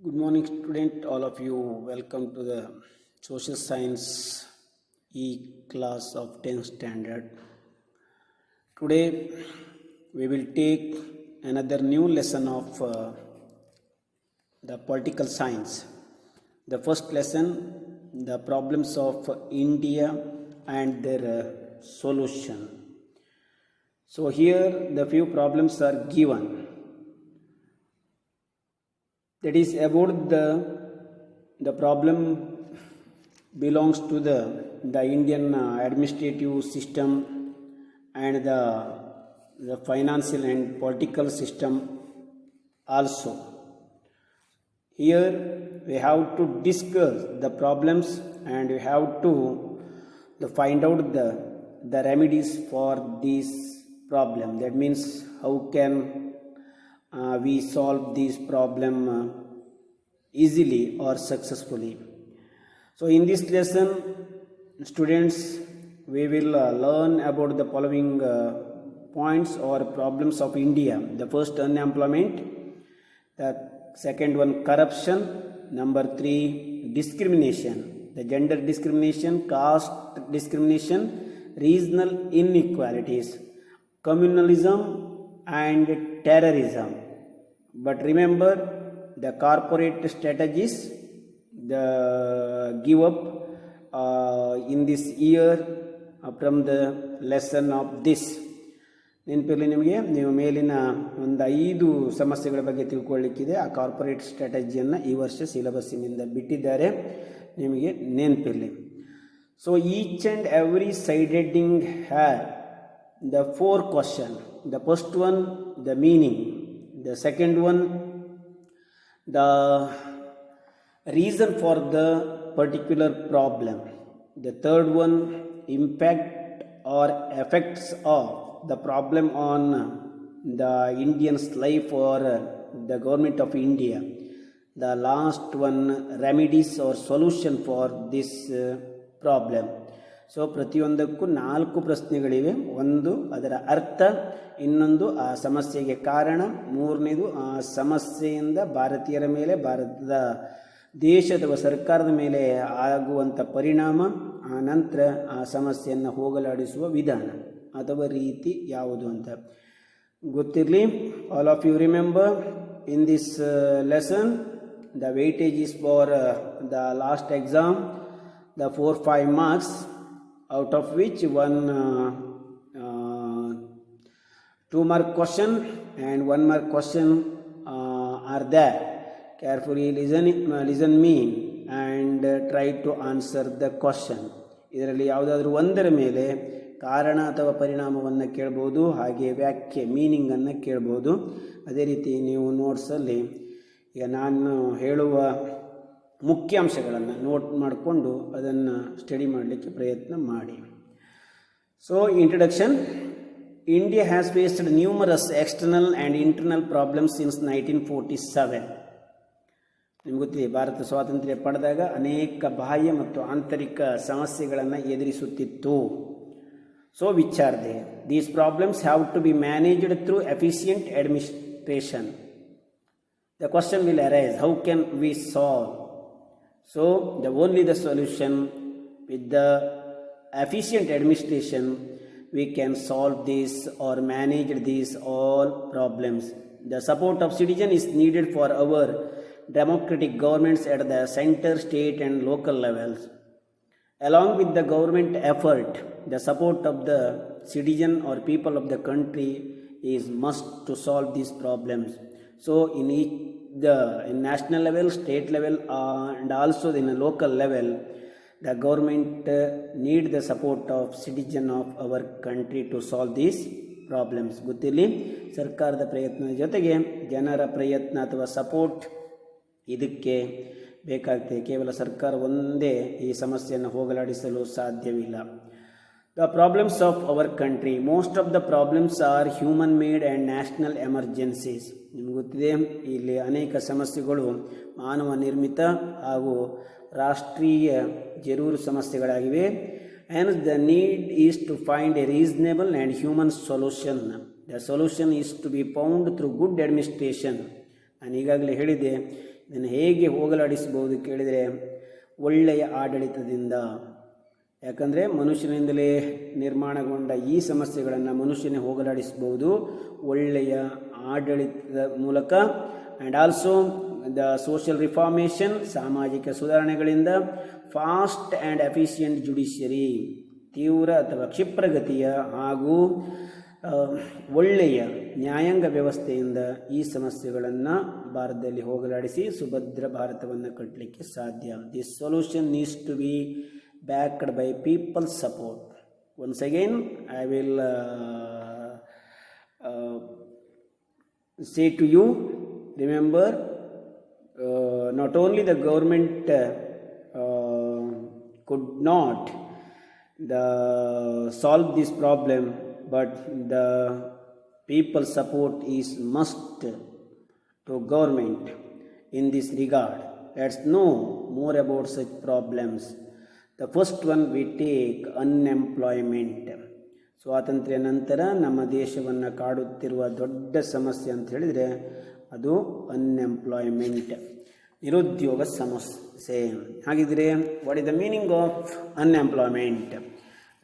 Good morning, student. All of you, welcome to the social science class of 10th standard. Today, we will take another new lesson of the political science. The first lesson, the problems of India and their solution. So here, the few problems are given. That is about the problem belongs to the Indian administrative system and the financial and political system also. Here we have to discuss the problems and we have to find out the remedies for this problem. That means how can we solve this problem easily or successfully. So in this lesson, students, we will learn about the following points or problems of India. The first, unemployment. The second one, corruption. Number 3, discrimination. The gender discrimination, caste discrimination, regional inequalities, communalism and terrorism. But remember, the corporate strategies, the give up in this year from the lesson of this. ನೆನಪಿರಲಿ ನಿಮಗೆ, ನೀವು ಮೇಲಿನ ಒಂದು 5 ಸಮಸ್ಯೆಗಳ ಬಗ್ಗೆ ತಿಳ್ಕೊಳ್ಳಿಕ್ಕಿದೆ. ಆ corporate ಸ್ಟ್ರಾಟಜಿಯನ್ನು ಈ ವರ್ಷ ಸಿಲೆಬಸ್ಸಿನಿಂದ ಬಿಟ್ಟಿದ್ದಾರೆ, ನಿಮಗೆ ನೆನಪಿರಲಿ. So each and every side heading have the 4 questions. The first one, the meaning. The second one, the reason for the particular problem. The third one, impact or effects of the problem on the Indian's life or the government of India. The last one, remedies or solution for this problem. So ಪ್ರತಿಯೊಂದಕ್ಕೂ 4 ಪ್ರಶ್ನೆಗಳಿವೆ. ಒಂದು ಅದರ ಅರ್ಥ, ಇನ್ನೊಂದು ಆ ಸಮಸ್ಯೆಗೆ ಕಾರಣ, ಮೂರನೇದು ಆ ಸಮಸ್ಯೆಯಿಂದ ಭಾರತೀಯರ ಮೇಲೆ, ಭಾರತದ ದೇಶದ ಸರ್ಕಾರದ ಮೇಲೆ ಆಗುವಂಥ ಪರಿಣಾಮ, ಆ ನಂತರ ಆ ಸಮಸ್ಯೆಯನ್ನು ಹೋಗಲಾಡಿಸುವ ವಿಧಾನ ಅಥವಾ ರೀತಿ ಯಾವುದು ಅಂತ ಗೊತ್ತಿರಲಿ. All of you remember in this lesson the weightage is for the last exam, the 4-5 marks, out of which one 2-mark question and 1-mark question are there. Carefully listen me and try to answer the question. ಇದರಲ್ಲಿ ಯಾವುದಾದ್ರೂ ಒಂದರ ಮೇಲೆ ಕಾರಣ ಅಥವಾ ಪರಿಣಾಮವನ್ನು ಕೇಳ್ಬೋದು, ಹಾಗೆ ವ್ಯಾಖ್ಯೆ ಮೀನಿಂಗನ್ನು ಕೇಳ್ಬೋದು. ಅದೇ ರೀತಿ ನೀವು ನೋಟ್ಸಲ್ಲಿ ಈಗ ನಾನು ಹೇಳುವ ಮುಖ್ಯಾಂಶಗಳನ್ನು ನೋಟ್ ಮಾಡಿಕೊಂಡು ಅದನ್ನು ಸ್ಟಡಿ ಮಾಡಲಿಕ್ಕೆ ಪ್ರಯತ್ನ ಮಾಡಿ. So introduction. India has faced numerous external and internal problems since 1947. ನಿಮ್ಗೆ ಗೊತ್ತಿದೆ, ಭಾರತ ಸ್ವಾತಂತ್ರ್ಯ ಪಡೆದಾಗ ಅನೇಕ ಬಾಹ್ಯ ಮತ್ತು ಆಂತರಿಕ ಸಮಸ್ಯೆಗಳನ್ನು ಎದುರಿಸುತ್ತಿತ್ತು. So which are they? These problems have to be managed through efficient administration. The question will arise, how can we solve? So the solution with the efficient administration we can solve this or manage these all problems. The support of citizen is needed for our democratic governments at the center, state and local levels. Along with the government effort, the support of the citizen or people of the country is must to solve these problems. So in national level, state level and also in a local level, the government need the support of citizen of our country to solve these problems. ಗೊತ್ತಿರಲಿ, ಸರ್ಕಾರದ ಪ್ರಯತ್ನದ ಜೊತೆಗೆ ಜನರ ಪ್ರಯತ್ನ ಅಥವಾ support ಇದಕ್ಕೆ ಬೇಕಾಗ್ತದೆ. ಕೇವಲ ಸರ್ಕಾರ ಒಂದೇ ಈ ಸಮಸ್ಯೆಯನ್ನು ಹೋಗಲಾಡಿಸಲು ಸಾಧ್ಯವಿಲ್ಲ. The problems of our country, most of the problems are human made and national emergencies. ನಿಮಗೆ ಗೊತ್ತಿದೆ, ಇಲ್ಲಿ ಅನೇಕ ಸಮಸ್ಯೆಗಳು ಮಾನವ ನಿರ್ಮಿತ ಹಾಗೂ ರಾಷ್ಟ್ರೀಯ ಜರೂರು ಸಮಸ್ಯೆಗಳಾಗಿವೆ. and the need is to find a reasonable and human solution. The solution is to be found through good administration. ನಾನು ಈಗಾಗಲೇ ಹೇಳಿದೆ, ಇದನ್ನು ಹೇಗೆ ಹೋಗಲಾಡಿಸಬಹುದು ಕೇಳಿದರೆ ಒಳ್ಳೆಯ ಆಡಳಿತದಿಂದ. ಯಾಕಂದರೆ ಮನುಷ್ಯನಿಂದಲೇ ನಿರ್ಮಾಣಗೊಂಡ ಈ ಸಮಸ್ಯೆಗಳನ್ನು ಮನುಷ್ಯನೇ ಹೋಗಲಾಡಿಸಬಹುದು ಒಳ್ಳೆಯ ಆಡಳಿತದ ಮೂಲಕ. And also the social reformation, ಸಾಮಾಜಿಕ ಸುಧಾರಣೆಗಳಿಂದ. ಫಾಸ್ಟ್ ಆ್ಯಂಡ್ ಎಫಿಷಿಯೆಂಟ್ ಜುಡಿಷಿಯರಿ, ತೀವ್ರ ಅಥವಾ ಕ್ಷಿಪ್ರಗತಿಯ ಹಾಗೂ ಒಳ್ಳೆಯ ನ್ಯಾಯಾಂಗ ವ್ಯವಸ್ಥೆಯಿಂದ ಈ ಸಮಸ್ಯೆಗಳನ್ನು ಭಾರತದಲ್ಲಿ ಹೋಗಲಾಡಿಸಿ ಸುಭದ್ರ ಭಾರತವನ್ನು ಕಟ್ಟಲಿಕ್ಕೆ ಸಾಧ್ಯ. This solution needs to be backed by people's support. Once again, I will say to you, remember, not only the government could not solve this problem, but the people's support is must to government in this regard. Let's know more about such problems. The first one we take unemployment. ಸ್ವಾತಂತ್ರ್ಯ ನಂತರ ನಮ್ಮ ದೇಶವನ್ನು ಕಾಡುತ್ತಿರುವ ದೊಡ್ಡ ಸಮಸ್ಯೆ ಅಂತ ಹೇಳಿದರೆ ಅದು unemployment, ನಿರುದ್ಯೋಗ ಸಮಸ್ಯೆ. ಹಾಗಿದ್ರೆ what is the meaning of unemployment?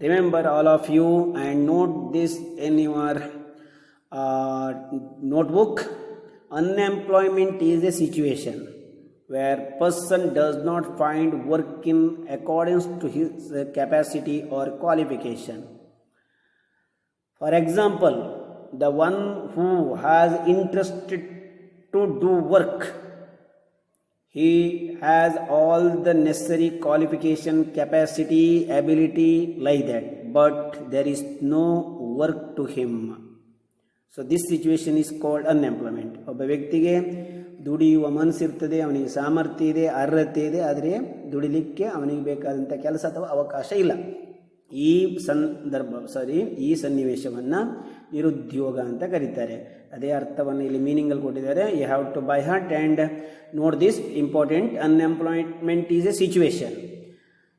Remember all of you and note this in your notebook. Unemployment is a situation where person does not find work in accordance to his capacity or qualification. For example, the one who has interest to do work, he has all the necessary qualification, capacity, ability like that, but there is no work to him. So this situation is called unemployment. ಒಬ್ಬ ವ್ಯಕ್ತಿಗೆ ದುಡಿಯುವ ಮನಸ್ಸಿರ್ತದೆ, ಅವನಿಗೆ ಸಾಮರ್ಥ್ಯ ಇದೆ, ಅರ್ಹತೆ ಇದೆ, ಆದರೆ ದುಡಿಲಿಕ್ಕೆ ಅವನಿಗೆ ಬೇಕಾದಂಥ ಕೆಲಸ ಅಥವಾ ಅವಕಾಶ ಇಲ್ಲ. ಈ ಸನ್ನಿವೇಶವನ್ನು ನಿರುದ್ಯೋಗ ಅಂತ ಕರೀತಾರೆ. ಅದೇ ಅರ್ಥವನ್ನು ಇಲ್ಲಿ ಮೀನಿಂಗಲ್ಲಿ ಕೊಟ್ಟಿದ್ದಾರೆ. You have to by heart and note this important. Unemployment is a situation.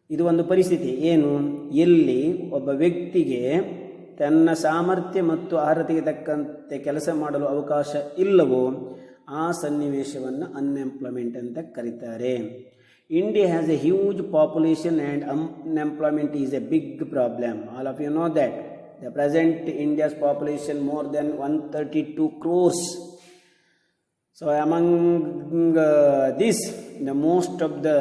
ಇದು ಒಂದು ಪರಿಸ್ಥಿತಿ. ಏನು? ಎಲ್ಲಿ ಒಬ್ಬ ವ್ಯಕ್ತಿಗೆ ತನ್ನ ಸಾಮರ್ಥ್ಯ ಮತ್ತು ಅರ್ಹತೆಗೆ ತಕ್ಕಂತೆ ಕೆಲಸ ಮಾಡಲು ಅವಕಾಶ ಇಲ್ಲವೋ ಆ ಸನ್ನಿವೇಶವನ್ನು ಅನ್ಎಂಪ್ಲಾಯ್ಮೆಂಟ್ ಅಂತ ಕರೀತಾರೆ. India has a huge population and unemployment is a big problem. All of you know that. The present India's population more than 132 crores. So among this, the most of the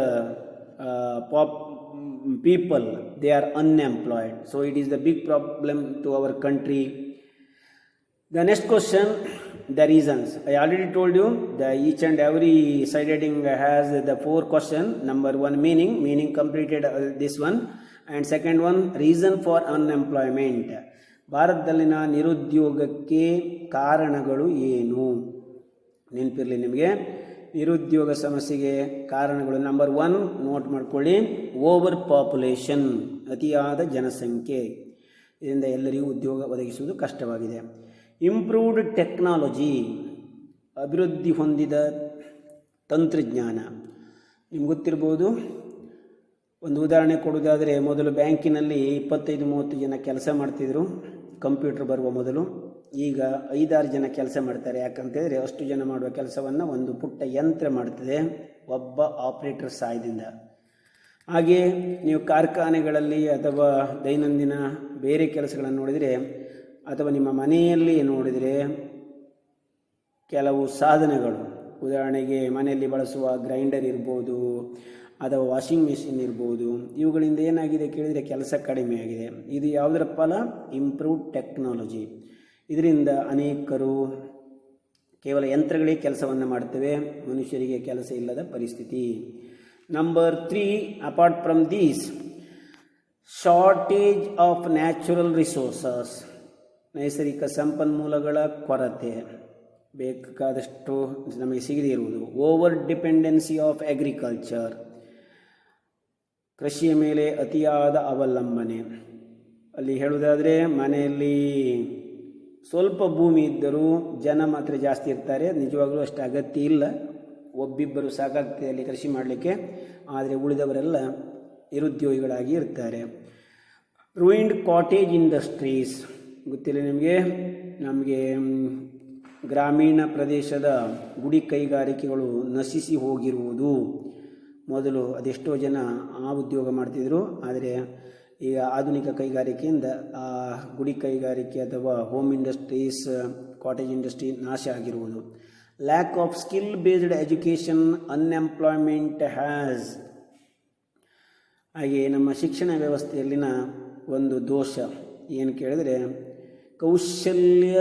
people, they are unemployed. So it is the big problem to our country. The next question, the reasons. I already told you each and every side heading has the 4 questions. Number 1, meaning completed this one. And second one, reason for unemployment. ಭಾರತದಲ್ಲಿನ ನಿರುದ್ಯೋಗಕ್ಕೆ ಕಾರಣಗಳು ಏನು? ನೆನಪಿರಲಿ ನಿಮಗೆ, ನಿರುದ್ಯೋಗ ಸಮಸ್ಯೆಗೆ ಕಾರಣಗಳು. Number 1 note ಮಾಡ್ಕೊಳ್ಳಿ, over population, ಅತಿಯಾದ ಜನಸಂಖ್ಯೆ. ಇದರಿಂದ ಎಲ್ಲರಿಗೂ ಉದ್ಯೋಗ ಒದಗಿಸುವುದು ಕಷ್ಟವಾಗಿದೆ. ಇಂಪ್ರೂವ್ಡ್ ಟೆಕ್ನಾಲಜಿ, ಅಭಿವೃದ್ಧಿ ಹೊಂದಿದ ತಂತ್ರಜ್ಞಾನ. ನಿಮ್ಗೆ ಗೊತ್ತಿರ್ಬೋದು, ಒಂದು ಉದಾಹರಣೆ ಕೊಡೋದಾದರೆ, ಮೊದಲು ಬ್ಯಾಂಕಿನಲ್ಲಿ 25-30 ಜನ ಕೆಲಸ ಮಾಡ್ತಿದ್ರು ಕಂಪ್ಯೂಟರ್ ಬರುವ ಮೊದಲು. ಈಗ 5-6 ಜನ ಕೆಲಸ ಮಾಡ್ತಾರೆ. ಯಾಕಂತೇಳಿದರೆ ಅಷ್ಟು ಜನ ಮಾಡುವ ಕೆಲಸವನ್ನು ಒಂದು ಪುಟ್ಟ ಯಂತ್ರ ಮಾಡ್ತದೆ, ಒಬ್ಬ ಆಪ್ರೇಟರ್ ಸಹಾಯದಿಂದ. ಹಾಗೆ ನೀವು ಕಾರ್ಖಾನೆಗಳಲ್ಲಿ ಅಥವಾ ದೈನಂದಿನ ಬೇರೆ ಕೆಲಸಗಳನ್ನು ನೋಡಿದರೆ, ಅಥವಾ ನಿಮ್ಮ ಮನೆಯಲ್ಲಿ ನೋಡಿದರೆ ಕೆಲವು ಸಾಧನಗಳು, ಉದಾಹರಣೆಗೆ ಮನೆಯಲ್ಲಿ ಬಳಸುವ ಗ್ರೈಂಡರ್ ಇರ್ಬೋದು ಅಥವಾ ವಾಷಿಂಗ್ ಮೆಷಿನ್ ಇರ್ಬೋದು, ಇವುಗಳಿಂದ ಏನಾಗಿದೆ ಕೇಳಿದರೆ ಕೆಲಸ ಕಡಿಮೆ ಆಗಿದೆ. ಇದು ಯಾವುದರ ಫಲ? Improved technology. ಇದರಿಂದ ಅನೇಕರು ಕೇವಲ ಯಂತ್ರಗಳೇ ಕೆಲಸವನ್ನು ಮಾಡ್ತವೆ, ಮನುಷ್ಯರಿಗೆ ಕೆಲಸ ಇಲ್ಲದ ಪರಿಸ್ಥಿತಿ. Number 3, apart from these, shortage of natural resources, ನೈಸರ್ಗಿಕ ಸಂಪನ್ಮೂಲಗಳ ಕೊರತೆ, ಬೇಕಾದಷ್ಟು ನಮಗೆ ಸಿಗದೇ ಇರುವುದು. ಓವರ್ ಡಿಪೆಂಡೆನ್ಸಿ ಆಫ್ ಅಗ್ರಿಕಲ್ಚರ್, ಕೃಷಿಯ ಮೇಲೆ ಅತಿಯಾದ ಅವಲಂಬನೆ. ಅಲ್ಲಿ ಹೇಳುವುದಾದರೆ, ಮನೆಯಲ್ಲಿ ಸ್ವಲ್ಪ ಭೂಮಿ ಇದ್ದರೂ ಜನ ಮಾತ್ರ ಜಾಸ್ತಿ ಇರ್ತಾರೆ, ನಿಜವಾಗಲೂ ಅಷ್ಟು ಅಗತ್ಯ ಇಲ್ಲ, ಒಬ್ಬಿಬ್ಬರು ಸಾಕಾಗ್ತದೆ ಅಲ್ಲಿ ಕೃಷಿ ಮಾಡಲಿಕ್ಕೆ, ಆದರೆ ಉಳಿದವರೆಲ್ಲ ನಿರುದ್ಯೋಗಿಗಳಾಗಿ ಇರ್ತಾರೆ. ರೂಯಿಂಡ್ ಕಾಟೇಜ್ ಇಂಡಸ್ಟ್ರೀಸ್, ಗೊತ್ತಿಲ್ಲ ನಿಮಗೆ, ನಮಗೆ ಗ್ರಾಮೀಣ ಪ್ರದೇಶದ ಗುಡಿ ಕೈಗಾರಿಕೆಗಳು ನಶಿಸಿ ಹೋಗಿರುವುದು. ಮೊದಲು ಅದೆಷ್ಟೋ ಜನ ಆ ಉದ್ಯೋಗ ಮಾಡ್ತಿದ್ರು, ಆದರೆ ಈಗ ಆಧುನಿಕ ಕೈಗಾರಿಕೆಯಿಂದ ಆ ಗುಡಿ ಕೈಗಾರಿಕೆ ಅಥವಾ ಹೋಮ್ ಇಂಡಸ್ಟ್ರೀಸ್, ಕಾಟೇಜ್ ಇಂಡಸ್ಟ್ರಿ ನಾಶ ಆಗಿರುವುದು. Lack of skill based education, unemployment has. ಹಾಗೆ ನಮ್ಮ ಶಿಕ್ಷಣ ವ್ಯವಸ್ಥೆಯಲ್ಲಿನ ಒಂದು ದೋಷ ಏನು ಕೇಳಿದರೆ ಕೌಶಲ್ಯ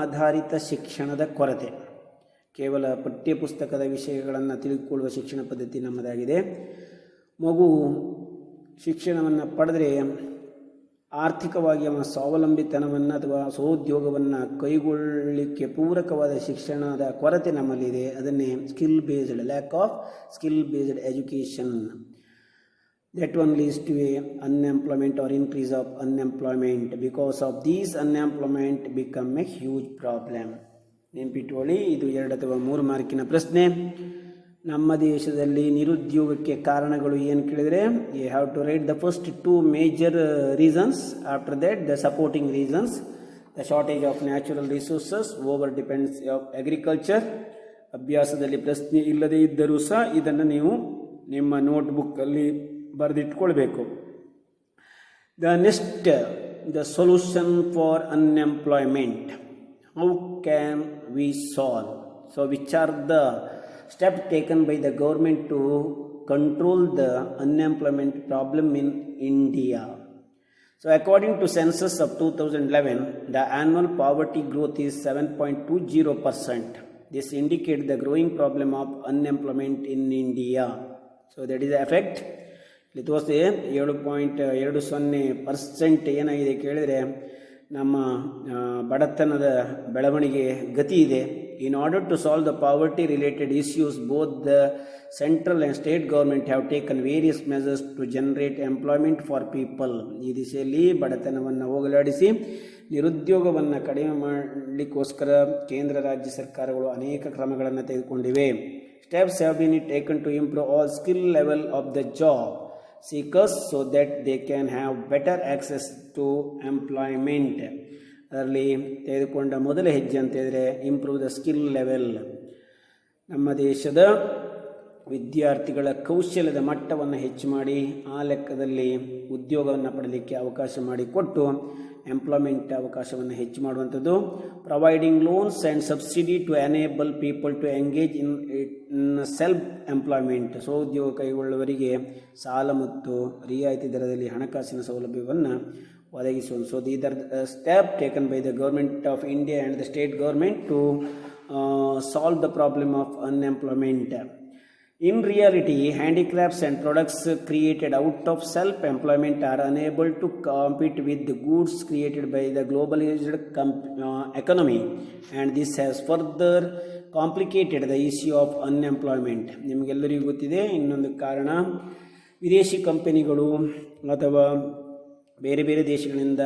ಆಧಾರಿತ ಶಿಕ್ಷಣದ ಕೊರತೆ. ಕೇವಲ ಪಠ್ಯಪುಸ್ತಕದ ವಿಷಯಗಳನ್ನು ತಿಳಿದುಕೊಳ್ಳುವ ಶಿಕ್ಷಣ ಪದ್ಧತಿ ನಮ್ಮದಾಗಿದೆ. ಮಗು ಶಿಕ್ಷಣವನ್ನು ಪಡೆದರೆ ಆರ್ಥಿಕವಾಗಿ ಅವನ ಸ್ವಾವಲಂಬಿತನವನ್ನು ಅಥವಾ ಸ್ವೋದ್ಯೋಗವನ್ನು ಕೈಗೊಳ್ಳಲಿಕ್ಕೆ ಪೂರಕವಾದ ಶಿಕ್ಷಣದ ಕೊರತೆ ನಮ್ಮಲ್ಲಿದೆ. ಅದನ್ನೇ skill based, lack of skill based education. That one leads to a unemployment or increase of unemployment. Because of these, unemployment become a huge problem. ನೆನಪಿಟ್ಟುಕೊಳ್ಳಿ, ಇದು 2 ಅಥವಾ 3 ಮಾರ್ಕಿನ ಪ್ರಶ್ನೆ. ನಮ್ಮ ದೇಶದಲ್ಲಿ ನಿರುದ್ಯೋಗಕ್ಕೆ ಕಾರಣಗಳು ಏನು ಕೇಳಿದರೆ, you have to write the first 2 major reasons. After that the supporting reasons. The shortage of natural resources, over dependence of agriculture. ಅಭ್ಯಾಸದಲ್ಲಿ ಪ್ರಶ್ನೆ ಇಲ್ಲದೇ ಇದ್ದರೂ ಸಹ ಇದನ್ನು ನೀವು ನಿಮ್ಮ ನೋಟ್ಬುಕ್ಕಲ್ಲಿ ಬರೆದಿಟ್ಕೊಳ್ಬೇಕು. The next, the solution for unemployment. How can we solve? So which are the step taken by the government to control the unemployment problem in India? So according to census of 2011, the annual poverty growth is 7.20%. This indicates the growing problem of unemployment in India. So that is the effect. ಇಲ್ಲಿ ತೋರಿಸಿ 7.20% ಏನಾಗಿದೆ ಕೇಳಿದರೆ ನಮ್ಮ ಬಡತನದ ಬೆಳವಣಿಗೆ ಗತಿ ಇದೆ. In order to solve the poverty related issues, both the central and state government have taken various measures to generate employment for people. ಈ ದಿಶೆಯಲ್ಲಿ ಬಡತನವನ್ನು ಹೋಗಲಾಡಿಸಿ ನಿರುದ್ಯೋಗವನ್ನು ಕಡಿಮೆ ಮಾಡಲಿಕ್ಕೋಸ್ಕರ ಕೇಂದ್ರ ರಾಜ್ಯ ಸರ್ಕಾರಗಳು ಅನೇಕ ಕ್ರಮಗಳನ್ನು ತೆಗೆದುಕೊಂಡಿವೆ. Steps have been taken to improve all skill level of the job seekers so that they can have better access to employment. ಅದರಲ್ಲಿ ತೆಗೆದುಕೊಂಡ ಮೊದಲ ಹೆಜ್ಜೆ ಅಂತ ಹೇಳಿದರೆ ಇಂಪ್ರೂವ್ ದ ಸ್ಕಿಲ್ ಲೆವೆಲ್. ನಮ್ಮ ದೇಶದ ವಿದ್ಯಾರ್ಥಿಗಳ ಕೌಶಲ್ಯದ ಮಟ್ಟವನ್ನು ಹೆಚ್ಚು ಮಾಡಿ ಆ ಲೆಕ್ಕದಲ್ಲಿ ಉದ್ಯೋಗವನ್ನು ಪಡೆಯಲಿಕ್ಕೆ ಅವಕಾಶ ಮಾಡಿಕೊಟ್ಟು ಎಂಪ್ಲಾಯ್ಮೆಂಟ್ ಅವಕಾಶವನ್ನು ಹೆಚ್ಚು ಮಾಡುವಂಥದ್ದು. Providing loans and subsidy to enable people to engage in self employment. ಸ್ವಉದ್ಯೋಗ ಕೈಗೊಳ್ಳುವವರಿಗೆ ಸಾಲ ಮತ್ತು ರಿಯಾಯಿತಿ ದರದಲ್ಲಿ ಹಣಕಾಸಿನ ಸೌಲಭ್ಯವನ್ನು ಒದಗಿಸುವುದು. So these are step taken by the government of India and the state government to solve the problem of unemployment. In reality, handicrafts and products created out of self-employment are unable to compete with the goods created by the globalized economy, and this has further complicated the issue of unemployment. ನಿಮಗೆಲ್ಲರಿಗೂ ಗೊತ್ತಿದೆ ಇನ್ನೊಂದು ಕಾರಣ, ವಿದೇಶಿ ಕಂಪನಿಗಳು ಅಥವಾ ಬೇರೆ ಬೇರೆ ದೇಶಗಳಿಂದ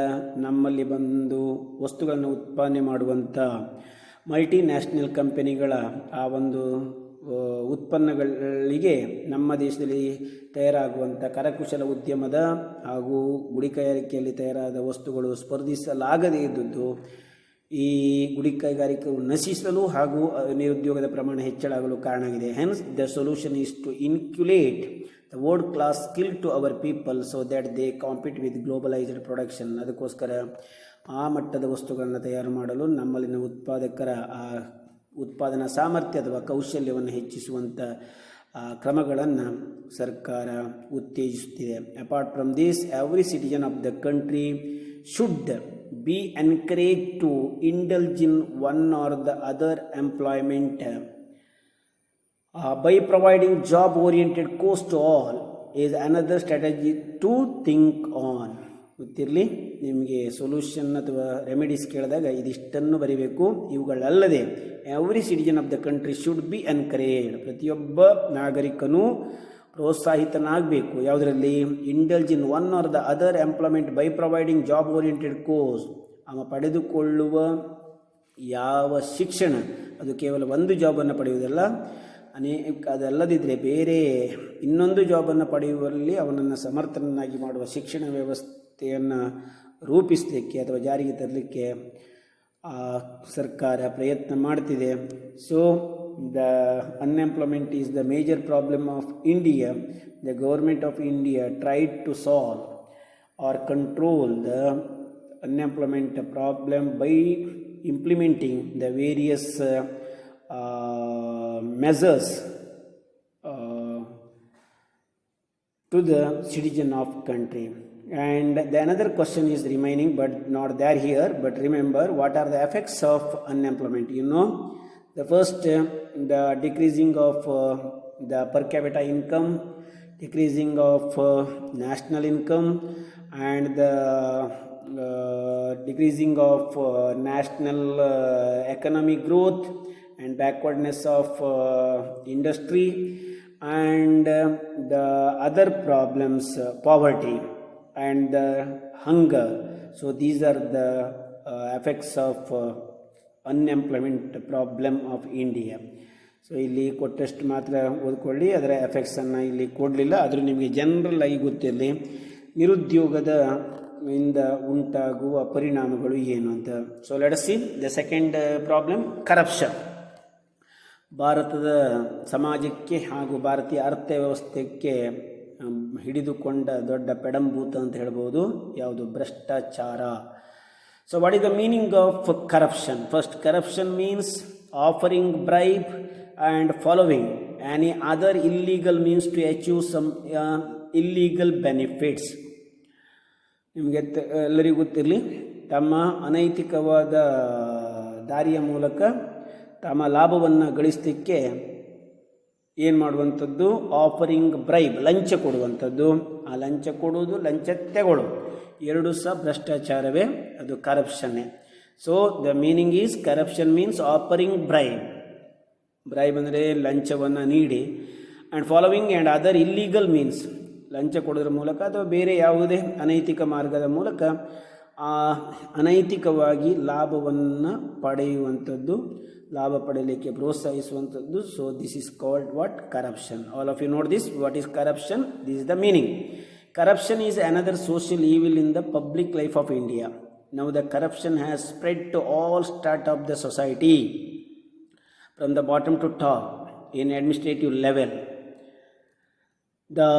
ನಮ್ಮಲ್ಲಿ ಬಂದು ವಸ್ತುಗಳನ್ನು ಉತ್ಪಾದನೆ ಮಾಡುವಂಥ ಮಲ್ಟಿ ನ್ಯಾಷನಲ್ ಕಂಪನಿಗಳ ಆ ಒಂದು ಉತ್ಪನ್ನಗಳಿಗೆ ನಮ್ಮ ದೇಶದಲ್ಲಿ ತಯಾರಾಗುವಂಥ ಕರಕುಶಲ ಉದ್ಯಮದ ಹಾಗೂ ಗುಡಿ ಕೈಗಾರಿಕೆಯಲ್ಲಿ ತಯಾರಾದ ವಸ್ತುಗಳು ಸ್ಪರ್ಧಿಸಲಾಗದೇ ಇದ್ದದ್ದು ಈ ಗುಡಿ ಕೈಗಾರಿಕೆಗಳು ನಶಿಸಲು ಹಾಗೂ ನಿರುದ್ಯೋಗದ ಪ್ರಮಾಣ ಹೆಚ್ಚಳಾಗಲು ಕಾರಣ ಆಗಿದೆ. Hence the solution is to inculcate the world class skill to our people so that they compete with globalised production. ಅದಕ್ಕೋಸ್ಕರ ಆ ಮಟ್ಟದ ವಸ್ತುಗಳನ್ನು ತಯಾರು ಮಾಡಲು ನಮ್ಮಲ್ಲಿನ ಉತ್ಪಾದಕರ ಆ ಉತ್ಪಾದನಾ ಸಾಮರ್ಥ್ಯ ಅಥವಾ ಕೌಶಲ್ಯವನ್ನು ಹೆಚ್ಚಿಸುವಂಥ ಕ್ರಮಗಳನ್ನು ಸರ್ಕಾರ ಉತ್ತೇಜಿಸುತ್ತಿದೆ. Apart from this, every citizen of the country should be encourage to indulge in one or the other employment by providing job oriented course to all is another strategy to think on. ಗೊತ್ತಿರಲಿ ನಿಮಗೆ solution ಅಥವಾ remedies ಕೇಳಿದಾಗ ಇದಿಷ್ಟನ್ನು ಬರೀಬೇಕು. ಇವುಗಳಲ್ಲದೆ every citizen of the country should be encourage, ಪ್ರತಿಯೊಬ್ಬ ನಾಗರಿಕನೂ ಪ್ರೋತ್ಸಾಹಿತನಾಗಬೇಕು. ಯಾವುದರಲ್ಲಿ? Indulge in one or the other employment by providing job oriented course. ಅವ ಪಡೆದುಕೊಳ್ಳುವ ಯಾವ ಶಿಕ್ಷಣ ಅದು ಕೇವಲ ಒಂದು ಜಾಬನ್ನು ಪಡೆಯುವುದಲ್ಲ, ಅದಲ್ಲದಿದ್ದರೆ ಬೇರೆ ಇನ್ನೊಂದು ಜಾಬನ್ನು ಪಡೆಯುವಲ್ಲಿ ಅವನನ್ನು ಸಮರ್ಥನನ್ನಾಗಿ ಮಾಡುವ ಶಿಕ್ಷಣ ವ್ಯವಸ್ಥೆಯನ್ನು ರೂಪಿಸಲಿಕ್ಕೆ ಅಥವಾ ಜಾರಿಗೆ ತರಲಿಕ್ಕೆ ಸರ್ಕಾರ ಪ್ರಯತ್ನ ಮಾಡ್ತಿದೆ. So the unemployment is the major problem of India. The government of India tried to solve or control the unemployment problem by implementing the various measures to the citizen of country. And the another question is remaining but not there here, but remember what are the effects of unemployment. You know, the first the decreasing of the per capita income, decreasing of national income, and the decreasing of national economic growth and backwardness of industry, and the other problems, poverty and the hunger. So these are the effects of unemployment problem of India. So ಇಲ್ಲಿ ಕೊಟ್ಟಷ್ಟು ಮಾತ್ರ ಓದ್ಕೊಳ್ಳಿ, ಅದರ ಎಫೆಕ್ಟ್ಸನ್ನು ಇಲ್ಲಿ ಕೊಡಲಿಲ್ಲ. ಆದರೂ ನಿಮಗೆ general ಆಗಿ ಗೊತ್ತಿರಲಿ ನಿರುದ್ಯೋಗದ ಇಂದ ಉಂಟಾಗುವ ಪರಿಣಾಮಗಳು ಏನು ಅಂತ. So let us see the second problem, corruption. ಭಾರತದ ಸಮಾಜಕ್ಕೆ ಹಾಗೂ ಭಾರತೀಯ ಅರ್ಥವ್ಯವಸ್ಥೆಗೆ ಹಿಡಿದುಕೊಂಡ ದೊಡ್ಡ ಪೆಡಂಭೂತ ಅಂತ ಹೇಳ್ಬೋದು ಯಾವುದು, ಭ್ರಷ್ಟಾಚಾರ. So what is the meaning of corruption? First, corruption means offering bribe and following any other illegal means to achieve some illegal benefits. ನಿಮಗೆ ಎಲ್ಲರಿಗೂ ಗೊತ್ತಿರಲಿ, ತಮ್ಮ ಅನೈತಿಕವಾದ ದಾರಿಯ ಮೂಲಕ ತಮ್ಮ ಲಾಭವನ್ನು ಗಳಿಸಲಿಕ್ಕೆ ಏನು ಮಾಡುವಂಥದ್ದು, ಆಫರಿಂಗ್ ಬ್ರೈಬ್, ಲಂಚ ಕೊಡುವಂಥದ್ದು. ಆ ಲಂಚ ಕೊಡುವುದು, ಲಂಚ ತೆಗೊಳ್ಳೋದು ಎರಡೂ ಸಹ ಭ್ರಷ್ಟಾಚಾರವೇ, ಅದು ಕರಪ್ಷನ್ನೇ. So the meaning is corruption means offering bribe. Bribe ಅಂದರೆ ಲಂಚವನ್ನು ನೀಡಿ, and following and other illegal means, ಲಂಚ ಕೊಡೋದ್ರ ಮೂಲಕ ಅಥವಾ ಬೇರೆ ಯಾವುದೇ ಅನೈತಿಕ ಮಾರ್ಗದ ಮೂಲಕ ಅನೈತಿಕವಾಗಿ ಲಾಭವನ್ನು ಪಡೆಯುವಂಥದ್ದು, ಲಾಭ ಪಡೆಯಲಿಕ್ಕೆ ಪ್ರೋತ್ಸಾಹಿಸುವಂಥದ್ದು. So this is called what, corruption. All of you note this, what is corruption, this is the meaning. Corruption is another social evil in the public life of India. Now the corruption has spread to all strata of the society, from the bottom to top, in administrative level. The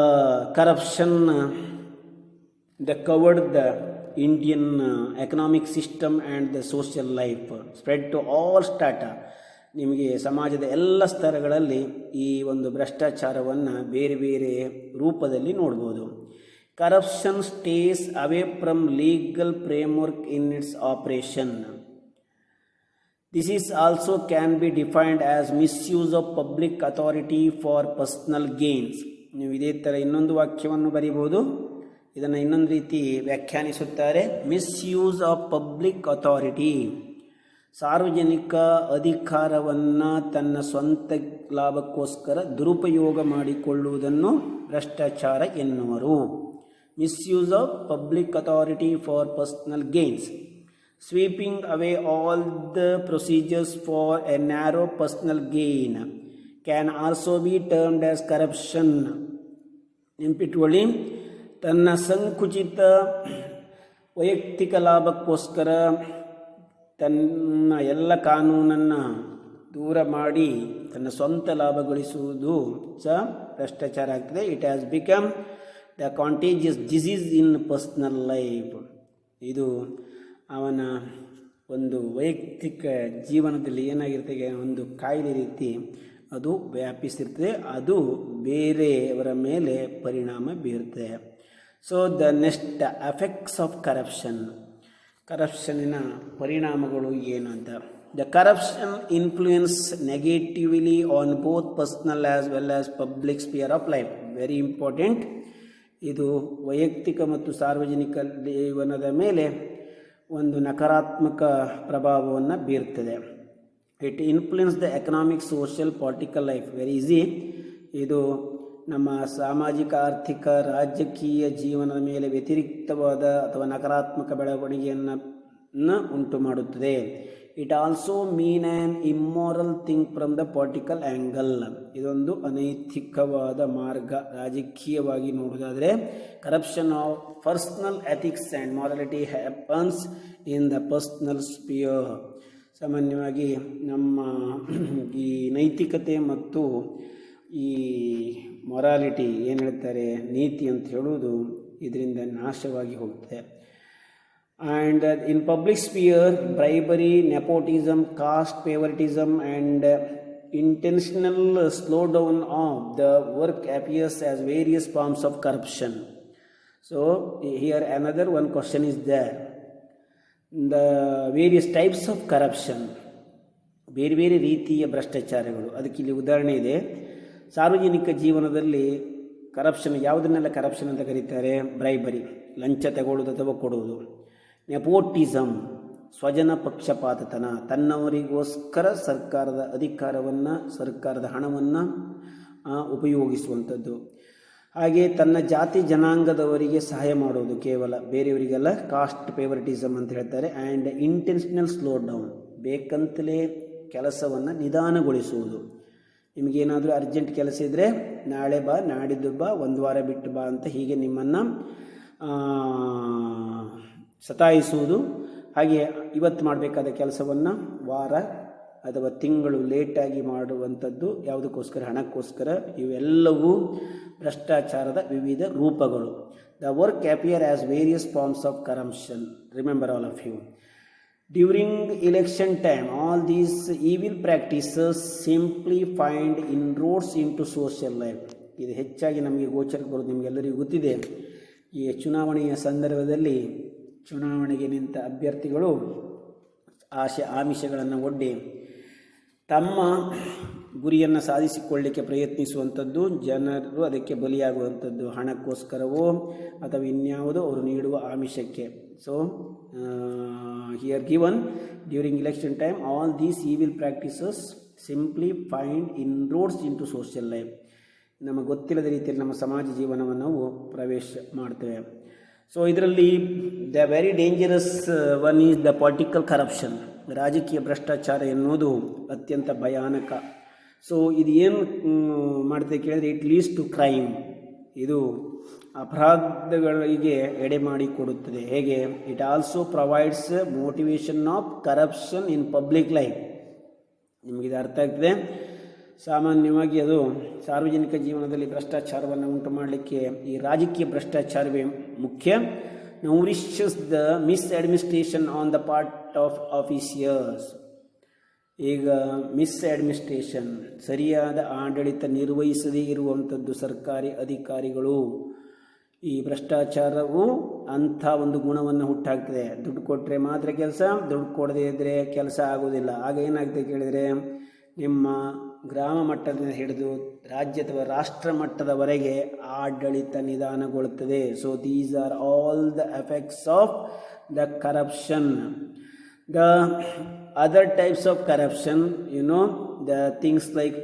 corruption that covered the Indian economic system and the social life, spread to all strata. ನಿಮಗೆ ಸಮಾಜದ ಎಲ್ಲ ಸ್ತರಗಳಲ್ಲಿ ಈ ಒಂದು ಭ್ರಷ್ಟಾಚಾರವನ್ನು ಬೇರೆ ಬೇರೆ ರೂಪದಲ್ಲಿ ನೋಡ್ಬೋದು. Corruption stays away from legal framework in its operation. This is also can be defined as misuse of public authority for personal gains. ನೀವು ಇದೇ ಥರ ಇನ್ನೊಂದು ವಾಕ್ಯವನ್ನು ಬರೀಬೋದು, ಇದನ್ನು ಇನ್ನೊಂದು ರೀತಿ ವ್ಯಾಖ್ಯಾನಿಸುತ್ತಾರೆ. ಮಿಸ್ಯೂಸ್ ಆಫ್ ಪಬ್ಲಿಕ್ ಅಥಾರಿಟಿ, ಸಾರ್ವಜನಿಕ ಅಧಿಕಾರವನ್ನು ತನ್ನ ಸ್ವಂತ ಲಾಭಕ್ಕೋಸ್ಕರ ದುರುಪಯೋಗ ಮಾಡಿಕೊಳ್ಳುವುದನ್ನು ಭ್ರಷ್ಟಾಚಾರ ಎನ್ನುವರು. Misuse of public authority for personal gains, sweeping away all the procedures for A narrow personal gain can also be termed as corruption. ನೆನಪಿಟ್ಕೊಳ್ಳಿ, ತನ್ನ ಸಂಕುಚಿತ ವೈಯಕ್ತಿಕ ಲಾಭಕ್ಕೋಸ್ಕರ ತನ್ನ ಎಲ್ಲ ಕಾನೂನನ್ನು ದೂರ ಮಾಡಿ ತನ್ನ ಸ್ವಂತ ಲಾಭ ಗಳಿಸುವುದು ಸಹ ಭ್ರಷ್ಟಾಚಾರ ಆಗ್ತದೆ. It has become the contagious disease in personal life. ಇದು ಅವನ ಒಂದು ವೈಯಕ್ತಿಕ ಜೀವನದಲ್ಲಿ ಏನಾಗಿರ್ತದೆ, ಒಂದು ಕಾಯಿಲೆ ರೀತಿ ಅದು ವ್ಯಾಪಿಸಿರ್ತದೆ, ಅದು ಬೇರೆಯವರ ಮೇಲೆ ಪರಿಣಾಮ ಬೀರುತ್ತದೆ. So the next effects of corruption, ಕರಪ್ಷನ್ನಿನ ಪರಿಣಾಮಗಳು ಏನು ಅಂತ. The corruption influence negatively on both personal as well as public sphere of life. Very important. ಇದು ವೈಯಕ್ತಿಕ ಮತ್ತು ಸಾರ್ವಜನಿಕ ಜೀವನದ ಮೇಲೆ ಒಂದು ನಕಾರಾತ್ಮಕ ಪ್ರಭಾವವನ್ನು ಬೀರ್ತದೆ. It influence the economic, social, political life. Very easy. ಇದು ನಮ್ಮ ಸಾಮಾಜಿಕ, ಆರ್ಥಿಕ, ರಾಜಕೀಯ ಜೀವನದ ಮೇಲೆ ವ್ಯತಿರಿಕ್ತವಾದ ಅಥವಾ ನಕಾರಾತ್ಮಕ ಬೆಳವಣಿಗೆಯನ್ನು ಉಂಟು ಮಾಡುತ್ತದೆ. It also mean an immoral thing from the political angle. ಇದೊಂದು ಅನೈತಿಕವಾದ ಮಾರ್ಗ. ರಾಜಕೀಯವಾಗಿ ನೋಡೋದಾದರೆ corruption of personal ethics and morality happens in the personal sphere. ಸಾಮಾನ್ಯವಾಗಿ ನಮ್ಮ ಈ ನೈತಿಕತೆ ಮತ್ತು ಈ ಮೊರಾಲಿಟಿ ಏನು ಹೇಳ್ತಾರೆ, ನೀತಿ ಅಂತ ಹೇಳುವುದು ಇದರಿಂದ ನಾಶವಾಗಿ ಹೋಗ್ತದೆ. And in public sphere bribery, nepotism, caste favouritism and intentional slowdown of the work appears as various forms of corruption. So here another one question is there. The various types of corruption, ಬೇರೆ ಬೇರೆ ರೀತಿಯ ಭ್ರಷ್ಟಾಚಾರಗಳು. ಅದಕ್ಕೆ ಇಲ್ಲಿ ಉದಾಹರಣೆ ಇದೆ. ಸಾರ್ವಜನಿಕ ಜೀವನದಲ್ಲಿ corruption, ಯಾವುದನ್ನೆಲ್ಲ corruption ಅಂತ ಕರೀತಾರೆ? ಬ್ರೈಬರಿ, ಲಂಚ ತಗೊಳ್ಳೋದು ಅಥವಾ ಕೊಡುವುದು. ನೆಪೋಟಿಸಮ್, ಸ್ವಜನ ಪಕ್ಷಪಾತತನ, ತನ್ನವರಿಗೋಸ್ಕರ ಸರ್ಕಾರದ ಅಧಿಕಾರವನ್ನು, ಸರ್ಕಾರದ ಹಣವನ್ನು ಉಪಯೋಗಿಸುವಂಥದ್ದು. ಹಾಗೆ ತನ್ನ ಜಾತಿ ಜನಾಂಗದವರಿಗೆ ಸಹಾಯ ಮಾಡೋದು, ಕೇವಲ ಬೇರೆಯವರಿಗೆಲ್ಲ. ಕಾಸ್ಟ್ ಫೇವರಿಟಿಸಮ್ ಅಂತ ಹೇಳ್ತಾರೆ. ಆ್ಯಂಡ್ ಇಂಟೆನ್ಷನಲ್ ಸ್ಲೋ ಡೌನ್, ಬೇಕಂತಲೇ ಕೆಲಸವನ್ನು ನಿಧಾನಗೊಳಿಸುವುದು. ನಿಮಗೇನಾದರೂ ಅರ್ಜೆಂಟ್ ಕೆಲಸ ಇದ್ದರೆ ನಾಳೆ ಬಾ, ನಾಡಿದ್ದು ಬಾ, ಒಂದು ವಾರ ಬಿಟ್ಟು ಬಾ ಅಂತ ಹೀಗೆ ನಿಮ್ಮನ್ನು ಸತಾಯಿಸುವುದು. ಹಾಗೆ ಇವತ್ತು ಮಾಡಬೇಕಾದ ಕೆಲಸವನ್ನು ವಾರ ಅಥವಾ ತಿಂಗಳು ಲೇಟಾಗಿ ಮಾಡುವಂಥದ್ದು. ಯಾವುದಕ್ಕೋಸ್ಕರ? ಹಣಕ್ಕೋಸ್ಕರ. ಇವೆಲ್ಲವೂ ಭ್ರಷ್ಟಾಚಾರದ ವಿವಿಧ ರೂಪಗಳು. The work appear as various forms of corruption. Remember all of you. During election time all these evil practices simply find inroads in to social life. ಇದು ಹೆಚ್ಚಾಗಿ ನಮಗೆ ಗೋಚರಕ್ಕೆ ಬರೋದು ನಿಮಗೆಲ್ಲರಿಗೂ ಗೊತ್ತಿದೆ. ಈ ಚುನಾವಣೆಯ ಸಂದರ್ಭದಲ್ಲಿ ಚುನಾವಣೆಗೆ ನಿಂತ ಅಭ್ಯರ್ಥಿಗಳು ಆಮಿಷಗಳನ್ನು ಒಡ್ಡಿ ತಮ್ಮ ಗುರಿಯನ್ನು ಸಾಧಿಸಿಕೊಳ್ಳಲಿಕ್ಕೆ ಪ್ರಯತ್ನಿಸುವಂಥದ್ದು, ಜನರು ಅದಕ್ಕೆ ಬಲಿಯಾಗುವಂಥದ್ದು. ಹಣಕ್ಕೋಸ್ಕರವೋ ಅಥವಾ ಇನ್ಯಾವುದೋ ಅವರು ನೀಡುವ ಆಮಿಷಕ್ಕೆ. So here given during election time all these evil practices simply find inroads in to social life. ನಮಗೆ ಗೊತ್ತಿಲ್ಲದ ರೀತಿಯಲ್ಲಿ ನಮ್ಮ ಸಮಾಜ ಜೀವನವನ್ನು ನಾವು ಪ್ರವೇಶ ಮಾಡ್ತೇವೆ. ಸೊ ಇದರಲ್ಲಿ the very dangerous one is the political corruption. ರಾಜಕೀಯ ಭ್ರಷ್ಟಾಚಾರ ಎನ್ನುವುದು ಅತ್ಯಂತ ಭಯಾನಕ. ಸೊ ಇದು ಏನು ಮಾಡ್ತದೆ ಕೇಳಿದರೆ, ಇಟ್ ಲೀಡ್ಸ್ ಟು ಕ್ರೈಮ್. ಇದು ಅಪರಾಧಗಳಿಗೆ ಎಡೆ ಮಾಡಿಕೊಡುತ್ತದೆ. ಹೇಗೆ? It also provides motivation of corruption in public life. ನಿಮಗಿದು ಅರ್ಥ ಆಗ್ತದೆ? ಸಾಮಾನ್ಯವಾಗಿ ಅದು ಸಾರ್ವಜನಿಕ ಜೀವನದಲ್ಲಿ ಭ್ರಷ್ಟಾಚಾರವನ್ನು ಉಂಟು ಮಾಡಲಿಕ್ಕೆ ಈ ರಾಜಕೀಯ ಭ್ರಷ್ಟಾಚಾರವೇ ಮುಖ್ಯ. Nourishes the misadministration on the part of officers. ಈಗ ಮಿಸ್ ಅಡ್ಮಿನಿಸ್ಟ್ರೇಷನ್, ಸರಿಯಾದ ಆಡಳಿತ ನಿರ್ವಹಿಸದೇ ಇರುವಂಥದ್ದು ಸರ್ಕಾರಿ ಅಧಿಕಾರಿಗಳು. ಈ ಭ್ರಷ್ಟಾಚಾರವು ಅಂಥ ಒಂದು ಗುಣವನ್ನು ಹುಟ್ಟಾಗ್ತದೆ. ದುಡ್ಡು ಕೊಟ್ಟರೆ ಮಾತ್ರ ಕೆಲಸ, ದುಡ್ಡು ಕೊಡದೇ ಇದ್ದರೆ ಕೆಲಸ ಆಗೋದಿಲ್ಲ. ಆಗ ಏನಾಗ್ತದೆ ಕೇಳಿದರೆ, ನಿಮ್ಮ ಗ್ರಾಮ ಮಟ್ಟದಿಂದ ಹಿಡಿದು ರಾಜ್ಯ ಅಥವಾ ರಾಷ್ಟ್ರ ಮಟ್ಟದವರೆಗೆ ಆಡಳಿತ ನಿಧಾನಗೊಳ್ಳುತ್ತದೆ. So these are all the effects of the corruption. The other types of corruption, you know, the things like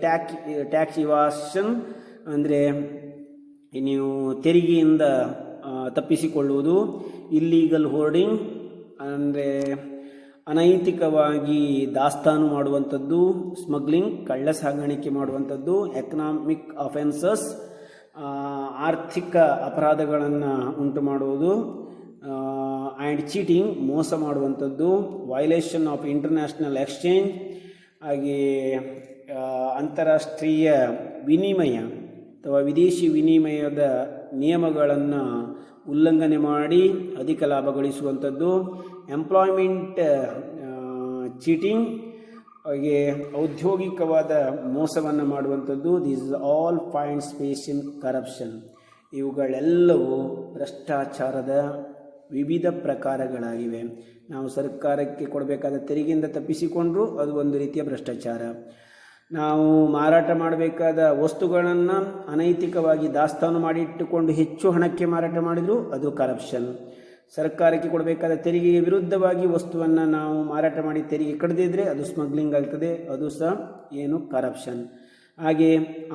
tax evasion, ಅಂದರೆ ನೀವು ತೆರಿಗೆಯಿಂದ ತಪ್ಪಿಸಿಕೊಳ್ಳುವುದು. ಇಲ್ಲೀಗಲ್ ಹೋರ್ಡಿಂಗ್, ಅಂದರೆ ಅನೈತಿಕವಾಗಿ ದಾಸ್ತಾನು ಮಾಡುವಂಥದ್ದು. ಸ್ಮಗ್ಲಿಂಗ್, ಕಳ್ಳ ಸಾಗಾಣಿಕೆ ಮಾಡುವಂಥದ್ದು. ಎಕನಾಮಿಕ್ ಅಫೆನ್ಸಸ್, ಆರ್ಥಿಕ ಅಪರಾಧಗಳನ್ನು ಉಂಟು ಮಾಡುವುದು. ಆ್ಯಂಡ್ ಚೀಟಿಂಗ್, ಮೋಸ ಮಾಡುವಂಥದ್ದು. ವೈಲೇಷನ್ ಆಫ್ ಇಂಟರ್ನ್ಯಾಷನಲ್ ಎಕ್ಸ್ಚೇಂಜ್, ಹಾಗೆ ಅಂತಾರಾಷ್ಟ್ರೀಯ ವಿನಿಮಯ ಅಥವಾ ವಿದೇಶಿ ವಿನಿಮಯದ ನಿಯಮಗಳನ್ನು ಉಲ್ಲಂಘನೆ ಮಾಡಿ ಅಧಿಕ ಲಾಭ ಗಳಿಸುವಂಥದ್ದು. ಎಂಪ್ಲಾಯ್ಮೆಂಟ್ ಚೀಟಿಂಗ್, ಹಾಗೆ ಔದ್ಯೋಗಿಕವಾದ ಮೋಸವನ್ನು ಮಾಡುವಂಥದ್ದು. This is all find space in corruption. ಇವುಗಳೆಲ್ಲವೂ ಭ್ರಷ್ಟಾಚಾರದ ವಿವಿಧ ಪ್ರಕಾರಗಳಾಗಿವೆ. ನಾವು ಸರ್ಕಾರಕ್ಕೆ ಕೊಡಬೇಕಾದ ತೆರಿಗೆಯಿಂದ ತಪ್ಪಿಸಿಕೊಂಡ್ರೂ ಅದು ಒಂದು ರೀತಿಯ ಭ್ರಷ್ಟಾಚಾರ. ನಾವು ಮಾರಾಟ ಮಾಡಬೇಕಾದ ವಸ್ತುಗಳನ್ನು ಅನೈತಿಕವಾಗಿ ದಾಸ್ತಾನು ಮಾಡಿಟ್ಟುಕೊಂಡು ಹೆಚ್ಚು ಹಣಕ್ಕೆ ಮಾರಾಟ ಮಾಡಿದರೂ ಅದು ಕರಪ್ಷನ್. ಸರ್ಕಾರಕ್ಕೆ ಕೊಡಬೇಕಾದ ತೆರಿಗೆಗೆ ವಿರುದ್ಧವಾಗಿ ವಸ್ತುವನ್ನು ನಾವು ಮಾರಾಟ ಮಾಡಿ ತೆರಿಗೆ ಕಡಿದಿದ್ದರೆ ಅದು ಸ್ಮಗ್ಲಿಂಗ್ ಆಗ್ತದೆ, ಅದು ಸಹ ಏನು ಕರಪ್ಷನ್. ಹಾಗೆ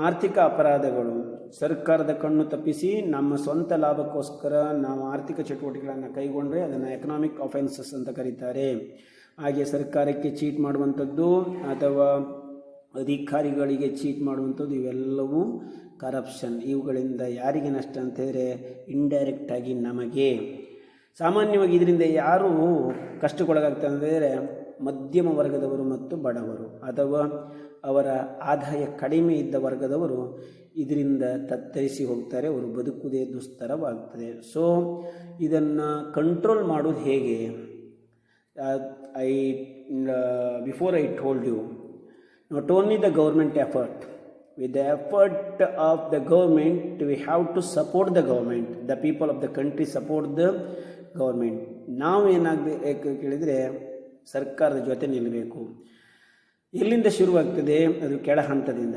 ಆರ್ಥಿಕ ಅಪರಾಧಗಳು, ಸರ್ಕಾರದ ಕಣ್ಣು ತಪ್ಪಿಸಿ ನಮ್ಮ ಸ್ವಂತ ಲಾಭಕ್ಕೋಸ್ಕರ ನಾವು ಆರ್ಥಿಕ ಚಟುವಟಿಕೆಗಳನ್ನು ಕೈಗೊಂಡ್ರೆ ಅದನ್ನು ಎಕನಾಮಿಕ್ ಅಫೆನ್ಸಸ್ ಅಂತ ಕರೀತಾರೆ. ಹಾಗೆ ಸರ್ಕಾರಕ್ಕೆ ಚೀಟ್ ಮಾಡುವಂಥದ್ದು ಅಥವಾ ಅಧಿಕಾರಿಗಳಿಗೆ ಚೀಟ್ ಮಾಡುವಂಥದ್ದು ಇವೆಲ್ಲವೂ ಕರಪ್ಷನ್. ಇವುಗಳಿಂದ ಯಾರಿಗೆ ನಷ್ಟ ಅಂತ ಹೇಳಿದ್ರೆ ಇಂಡೈರೆಕ್ಟಾಗಿ ನಮಗೆ. ಸಾಮಾನ್ಯವಾಗಿ ಇದರಿಂದ ಯಾರು ಕಷ್ಟಕ್ಕೊಳಗಾಗ್ತಾರೆ ಅಂದರೆ ಮಧ್ಯಮ ವರ್ಗದವರು ಮತ್ತು ಬಡವರು ಅಥವಾ ಅವರ ಆದಾಯ ಕಡಿಮೆ ಇದ್ದ ವರ್ಗದವರು ಇದರಿಂದ ತತ್ತರಿಸಿ ಹೋಗ್ತಾರೆ, ಅವರು ಬದುಕುವುದೇ ದುಸ್ತರವಾಗ್ತದೆ. ಸೊ ಇದನ್ನು ಕಂಟ್ರೋಲ್ ಮಾಡೋದು ಹೇಗೆ? Before I told you, not only the government effort, with the effort of the government we have to support the government, the people of the country support the government. ನಾವು ಏನಾಗಬೇಕು ಕೇಳಿದರೆ ಸರ್ಕಾರದ ಜೊತೆ ನಿಲ್ಲಬೇಕು. ಎಲ್ಲಿಂದ ಶುರುವಾಗ್ತದೆ? ಅದು ಕೆಳ ಹಂತದಿಂದ.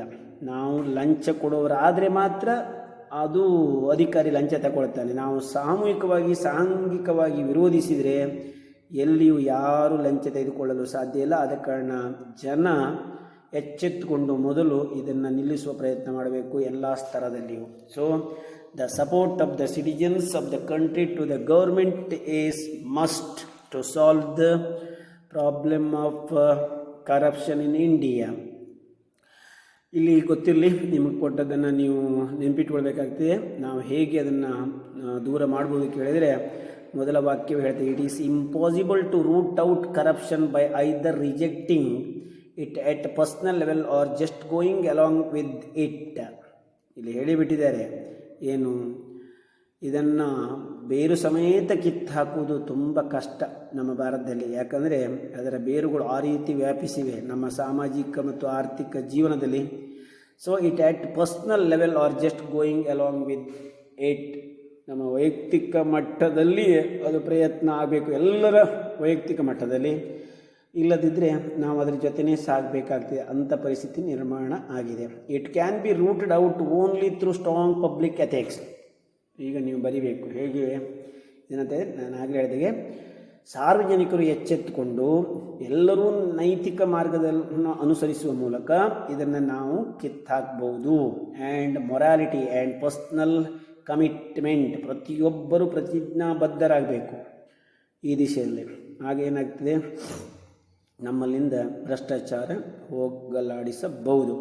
ನಾವು ಲಂಚ ಕೊಡೋರಾದರೆ ಮಾತ್ರ ಅದು ಅಧಿಕಾರಿ ಲಂಚ ತಗೊಳ್ತಾನೆ. ನಾವು ಸಾಮೂಹಿಕವಾಗಿ ಸಾಂಘಿಕವಾಗಿ ವಿರೋಧಿಸಿದರೆ ಎಲ್ಲಿಯೂ ಯಾರೂ ಲಂಚ ತೆಗೆದುಕೊಳ್ಳಲು ಸಾಧ್ಯ ಇಲ್ಲ. ಆದ ಕಾರಣ ಜನ ಎಚ್ಚೆತ್ತುಕೊಂಡು ಮೊದಲು ಇದನ್ನು ನಿಲ್ಲಿಸುವ ಪ್ರಯತ್ನ ಮಾಡಬೇಕು ಎಲ್ಲ ಸ್ತರದಲ್ಲಿಯೂ. So the support of the citizens of the country to the government is must to solve the problem of corruption in India. ಇಲ್ಲಿ ಗೊತ್ತಿರಲಿ, ನಿಮಗೆ ಕೊಟ್ಟದ್ದನ್ನು ನೀವು ನೆನಪಿಟ್ಕೊಳ್ಬೇಕಾಗ್ತದೆ. ನಾವು ಹೇಗೆ ಅದನ್ನು ದೂರ ಮಾಡ್ಬೋದು ಕೇಳಿದರೆ ಮೊದಲ ವಾಕ್ಯವೇ ಹೇಳ್ತೇವೆ, it is impossible to root out corruption by either rejecting it at personal level or just going along with it. ಇಲ್ಲಿ ಹೇಳಿಬಿಟ್ಟಿದ್ದಾರೆ ಏನು, ಇದನ್ನು ಬೇರು ಸಮೇತ ಕಿತ್ತು ಹಾಕುವುದು ತುಂಬ ಕಷ್ಟ ನಮ್ಮ ಭಾರತದಲ್ಲಿ. ಯಾಕಂದರೆ ಅದರ ಬೇರುಗಳು ಆ ರೀತಿ ವ್ಯಾಪಿಸಿವೆ ನಮ್ಮ ಸಾಮಾಜಿಕ ಮತ್ತು ಆರ್ಥಿಕ ಜೀವನದಲ್ಲಿ. So it at personal level or just going along with it. ನಮ್ಮ ವೈಯಕ್ತಿಕ ಮಟ್ಟದಲ್ಲಿ ಅದು ಪ್ರಯತ್ನ ಆಗಬೇಕು, ಎಲ್ಲರ ವೈಯಕ್ತಿಕ ಮಟ್ಟದಲ್ಲಿ. ಇಲ್ಲದಿದ್ದರೆ ನಾವು ಅದರ ಜೊತೆನೇ ಸಾಗಬೇಕಾಗ್ತದೆ. ಅಂಥ ಪರಿಸ್ಥಿತಿ ನಿರ್ಮಾಣ ಆಗಿದೆ. It can be rooted out only through strong public ethics. ಈಗ ನೀವು ಬರಿಬೇಕು ಹೇಗೆ ಏನಂತೆ, ನಾನು ಆಗಲೇ ಹೇಳಿದಾಗೆ ಸಾರ್ವಜನಿಕರು ಎಚ್ಚೆತ್ತುಕೊಂಡು ಎಲ್ಲರೂ ನೈತಿಕ ಮಾರ್ಗದಲ್ಲಿ ಅನುಸರಿಸುವ ಮೂಲಕ ಇದನ್ನು ನಾವು ಕಿತ್ತಾಕ್ಬೋದು. And morality and personal commitment, ಪ್ರತಿಯೊಬ್ಬರೂ ಪ್ರತಿಜ್ಞಾಬದ್ಧರಾಗಬೇಕು ಈ ದಿಶೆಯಲ್ಲಿ. ಹಾಗೇನಾಗ್ತದೆ, ನಮ್ಮಲ್ಲಿಂದ ಭ್ರಷ್ಟಾಚಾರ ಹೋಗಲಾಡಿಸಬಹುದು.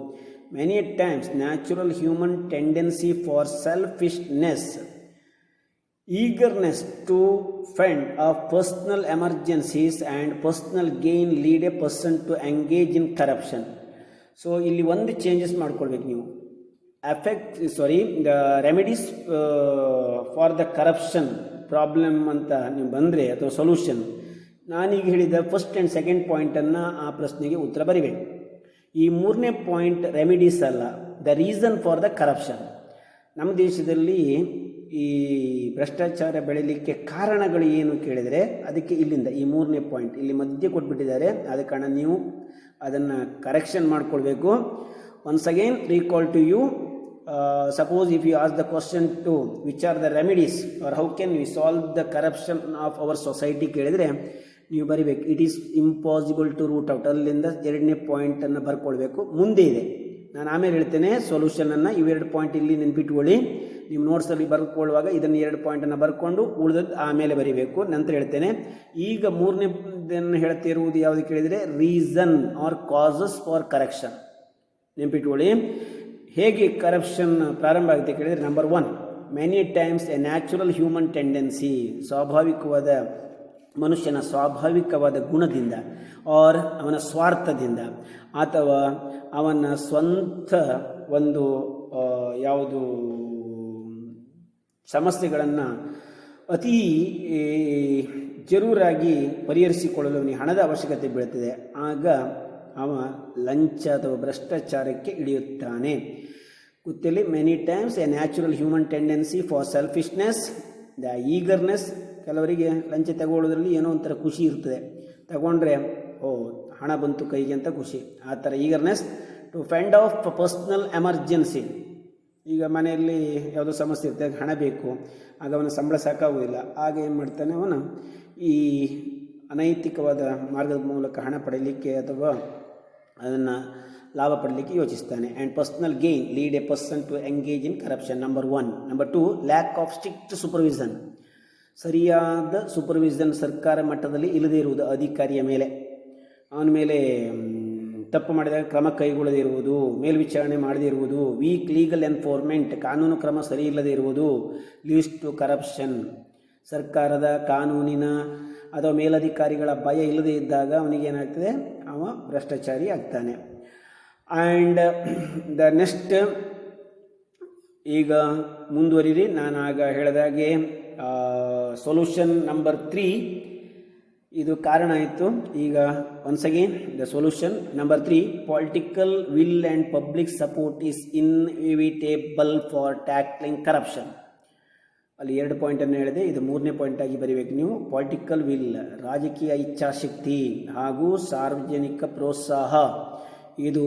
Many times natural human tendency for selfishness, eagerness to fend off personal emergencies and personal gain lead a person to engage in corruption. So ಇಲ್ಲಿ ಒಂದು ಚೇಂಜಸ್ ಮಾಡ್ಕೊಳ್ಬೇಕು ನೀವು. The remedies for the corruption problem ಅಂತ ನೀವು ಬಂದರೆ ಅಥವಾ solution, ನಾನೀಗ ಹೇಳಿದ ಫಸ್ಟ್ ಆ್ಯಂಡ್ ಸೆಕೆಂಡ್ ಪಾಯಿಂಟನ್ನು ಆ ಪ್ರಶ್ನೆಗೆ ಉತ್ತರ ಬರಿಬೇಕು. ಈ ಮೂರನೇ ಪಾಯಿಂಟ್ ರೆಮಿಡೀಸ್ ಅಲ್ಲ, the reason for the corruption. ನಮ್ಮ ದೇಶದಲ್ಲಿ ಈ ಭ್ರಷ್ಟಾಚಾರ ಬೆಳೀಲಿಕ್ಕೆ ಕಾರಣಗಳು ಏನು ಕೇಳಿದರೆ ಅದಕ್ಕೆ ಇಲ್ಲಿಂದ ಈ ಮೂರನೇ ಪಾಯಿಂಟ್ ಇಲ್ಲಿ ಮಧ್ಯೆ ಕೊಟ್ಬಿಟ್ಟಿದ್ದಾರೆ. ಆದ ಕಾರಣ ನೀವು ಅದನ್ನು ಕರೆಕ್ಷನ್ ಮಾಡಿಕೊಳ್ಬೇಕು. Once again recall to you, suppose if you ask the question to which are the remedies or how can we solve the corruption of our society ಕೇಳಿದರೆ ನೀವು ಬರಿಬೇಕು it is impossible to root out. ಅಲ್ಲಿಂದ ಎರಡನೇ ಪಾಯಿಂಟನ್ನು ಬರ್ಕೊಳ್ಬೇಕು. ಮುಂದೆ ಇದೆ, ನಾನು ಆಮೇಲೆ ಹೇಳ್ತೇನೆ ಸೊಲ್ಯೂಷನನ್ನು. ಇವೆರಡು ಪಾಯಿಂಟ್ ಇಲ್ಲಿ ನೆನ್ಪಿಟ್ಕೊಳ್ಳಿ. ನೀವು ನೋಟ್ಸಲ್ಲಿ ಬರ್ಕೊಳ್ಳುವಾಗ ಇದನ್ನು ಎರಡು ಪಾಯಿಂಟನ್ನು ಬರ್ಕೊಂಡು ಉಳಿದದ್ದು ಆಮೇಲೆ ಬರಿಬೇಕು, ನಂತರ ಹೇಳ್ತೇನೆ. ಈಗ ಮೂರನೇದನ್ನು ಹೇಳ್ತಿರುವುದು ಯಾವುದು ಕೇಳಿದರೆ reason or causes for corruption. ನೆನ್ಪಿಟ್ಕೊಳ್ಳಿ, ಹೇಗೆ ಕರಪ್ಷನ್ ಪ್ರಾರಂಭ ಆಗುತ್ತೆ ಕೇಳಿದರೆ, number 1, many times a natural human tendency, ಸ್ವಾಭಾವಿಕವಾದ ಮನುಷ್ಯನ ಸ್ವಾಭಾವಿಕವಾದ ಗುಣದಿಂದ, ಆರ್ ಅವನ ಸ್ವಾರ್ಥದಿಂದ, ಅಥವಾ ಅವನ ಸ್ವಂತ ಒಂದು ಯಾವುದು ಸಮಸ್ಯೆಗಳನ್ನು ಅತಿ ಜರೂರಾಗಿ ಪರಿಹರಿಸಿಕೊಳ್ಳಲು ಅವನಿಗೆ ಹಣದ ಅವಶ್ಯಕತೆ ಬೀಳುತ್ತದೆ. ಆಗ ಅವ ಲಂಚ ಅಥವಾ ಭ್ರಷ್ಟಾಚಾರಕ್ಕೆ ಇಳಿಯುತ್ತಾನೆ. ಗೊತ್ತಿಲ್ಲ, many times a natural human tendency for selfishness, the eagerness. ಕೆಲವರಿಗೆ ಲಂಚ ತಗೊಳ್ಳೋದ್ರಲ್ಲಿ ಏನೋ ಒಂಥರ ಖುಷಿ ಇರ್ತದೆ, ತಗೊಂಡ್ರೆ ಹಣ ಬಂತು ಕೈಗೆ ಅಂತ ಖುಷಿ. ಆ ಥರ eagerness to fend off personal emergency. ಈಗ ಮನೆಯಲ್ಲಿ ಯಾವುದೋ ಸಮಸ್ಯೆ ಇರ್ತದೆ, ಹಣ ಬೇಕು, ಆಗ ಅವನ ಸಂಬಳ ಸಾಕಾಗುವುದಿಲ್ಲ. ಆಗ ಏನು ಮಾಡ್ತಾನೆ, ಅವನು ಈ ಅನೈತಿಕವಾದ ಮಾರ್ಗದ ಮೂಲಕ ಹಣ ಪಡೆಯಲಿಕ್ಕೆ ಅಥವಾ ಅದನ್ನು ಲಾಭ ಪಡಲಿಕ್ಕೆ ಯೋಚಿಸ್ತಾನೆ. And personal gain lead a person to engage in corruption. Number 1. Number 2, lack of strict supervision. ಸರಿಯಾದ ಸೂಪರ್ವಿಷನ್ ಸರ್ಕಾರ ಮಟ್ಟದಲ್ಲಿ ಇಲ್ಲದೇ ಇರುವುದು ಅಧಿಕಾರಿಯ ಮೇಲೆ. ಅವನ ಮೇಲೆ ತಪ್ಪು ಮಾಡಿದಾಗ ಕ್ರಮ ಕೈಗೊಳ್ಳದೇ ಇರುವುದು, ಮೇಲ್ವಿಚಾರಣೆ ಮಾಡದೇ ಇರುವುದು, ವೀಕ್ ಲೀಗಲ್ ಎನ್ಫೋರ್ಸ್ಮೆಂಟ್, ಕಾನೂನು ಕ್ರಮ ಸರಿ ಇಲ್ಲದೇ ಇರುವುದು, ಲೀಡ್ಸ್ ಟು ಕರಪ್ಷನ್, ಸರ್ಕಾರದ ಕಾನೂನಿನ ಅಥವಾ ಮೇಲಧಿಕಾರಿಗಳ ಭಯ ಇಲ್ಲದೇ ಇದ್ದಾಗ ಅವನಿಗೇನಾಗ್ತದೆ, ಅವ ಭ್ರಷ್ಟಾಚಾರಿ ಆಗ್ತಾನೆ. ಆ್ಯಂಡ್ ದ ನೆಕ್ಸ್ಟ್, ಈಗ ಮುಂದುವರಿರಿ, ನಾನು ಆಗ ಹೇಳಿದಾಗೆ ಸೊಲ್ಯೂಷನ್ ನಂಬರ್ 3 ಇದು ಕಾರಣ ಆಯಿತು. ಈಗ once again the solution number 3, political will and public support is inevitable for tackling corruption. ಅಲ್ಲಿ 2 ಪಾಯಿಂಟನ್ನು ಹೇಳಿದೆ, ಇದು 3ನೇ ಪಾಯಿಂಟ್ ಆಗಿ ಬರೀಬೇಕು ನೀವು. ಪೊಲಿಟಿಕಲ್ ವಿಲ್, ರಾಜಕೀಯ ಇಚ್ಛಾಶಕ್ತಿ ಹಾಗೂ ಸಾರ್ವಜನಿಕ ಪ್ರೋತ್ಸಾಹ, ಇದು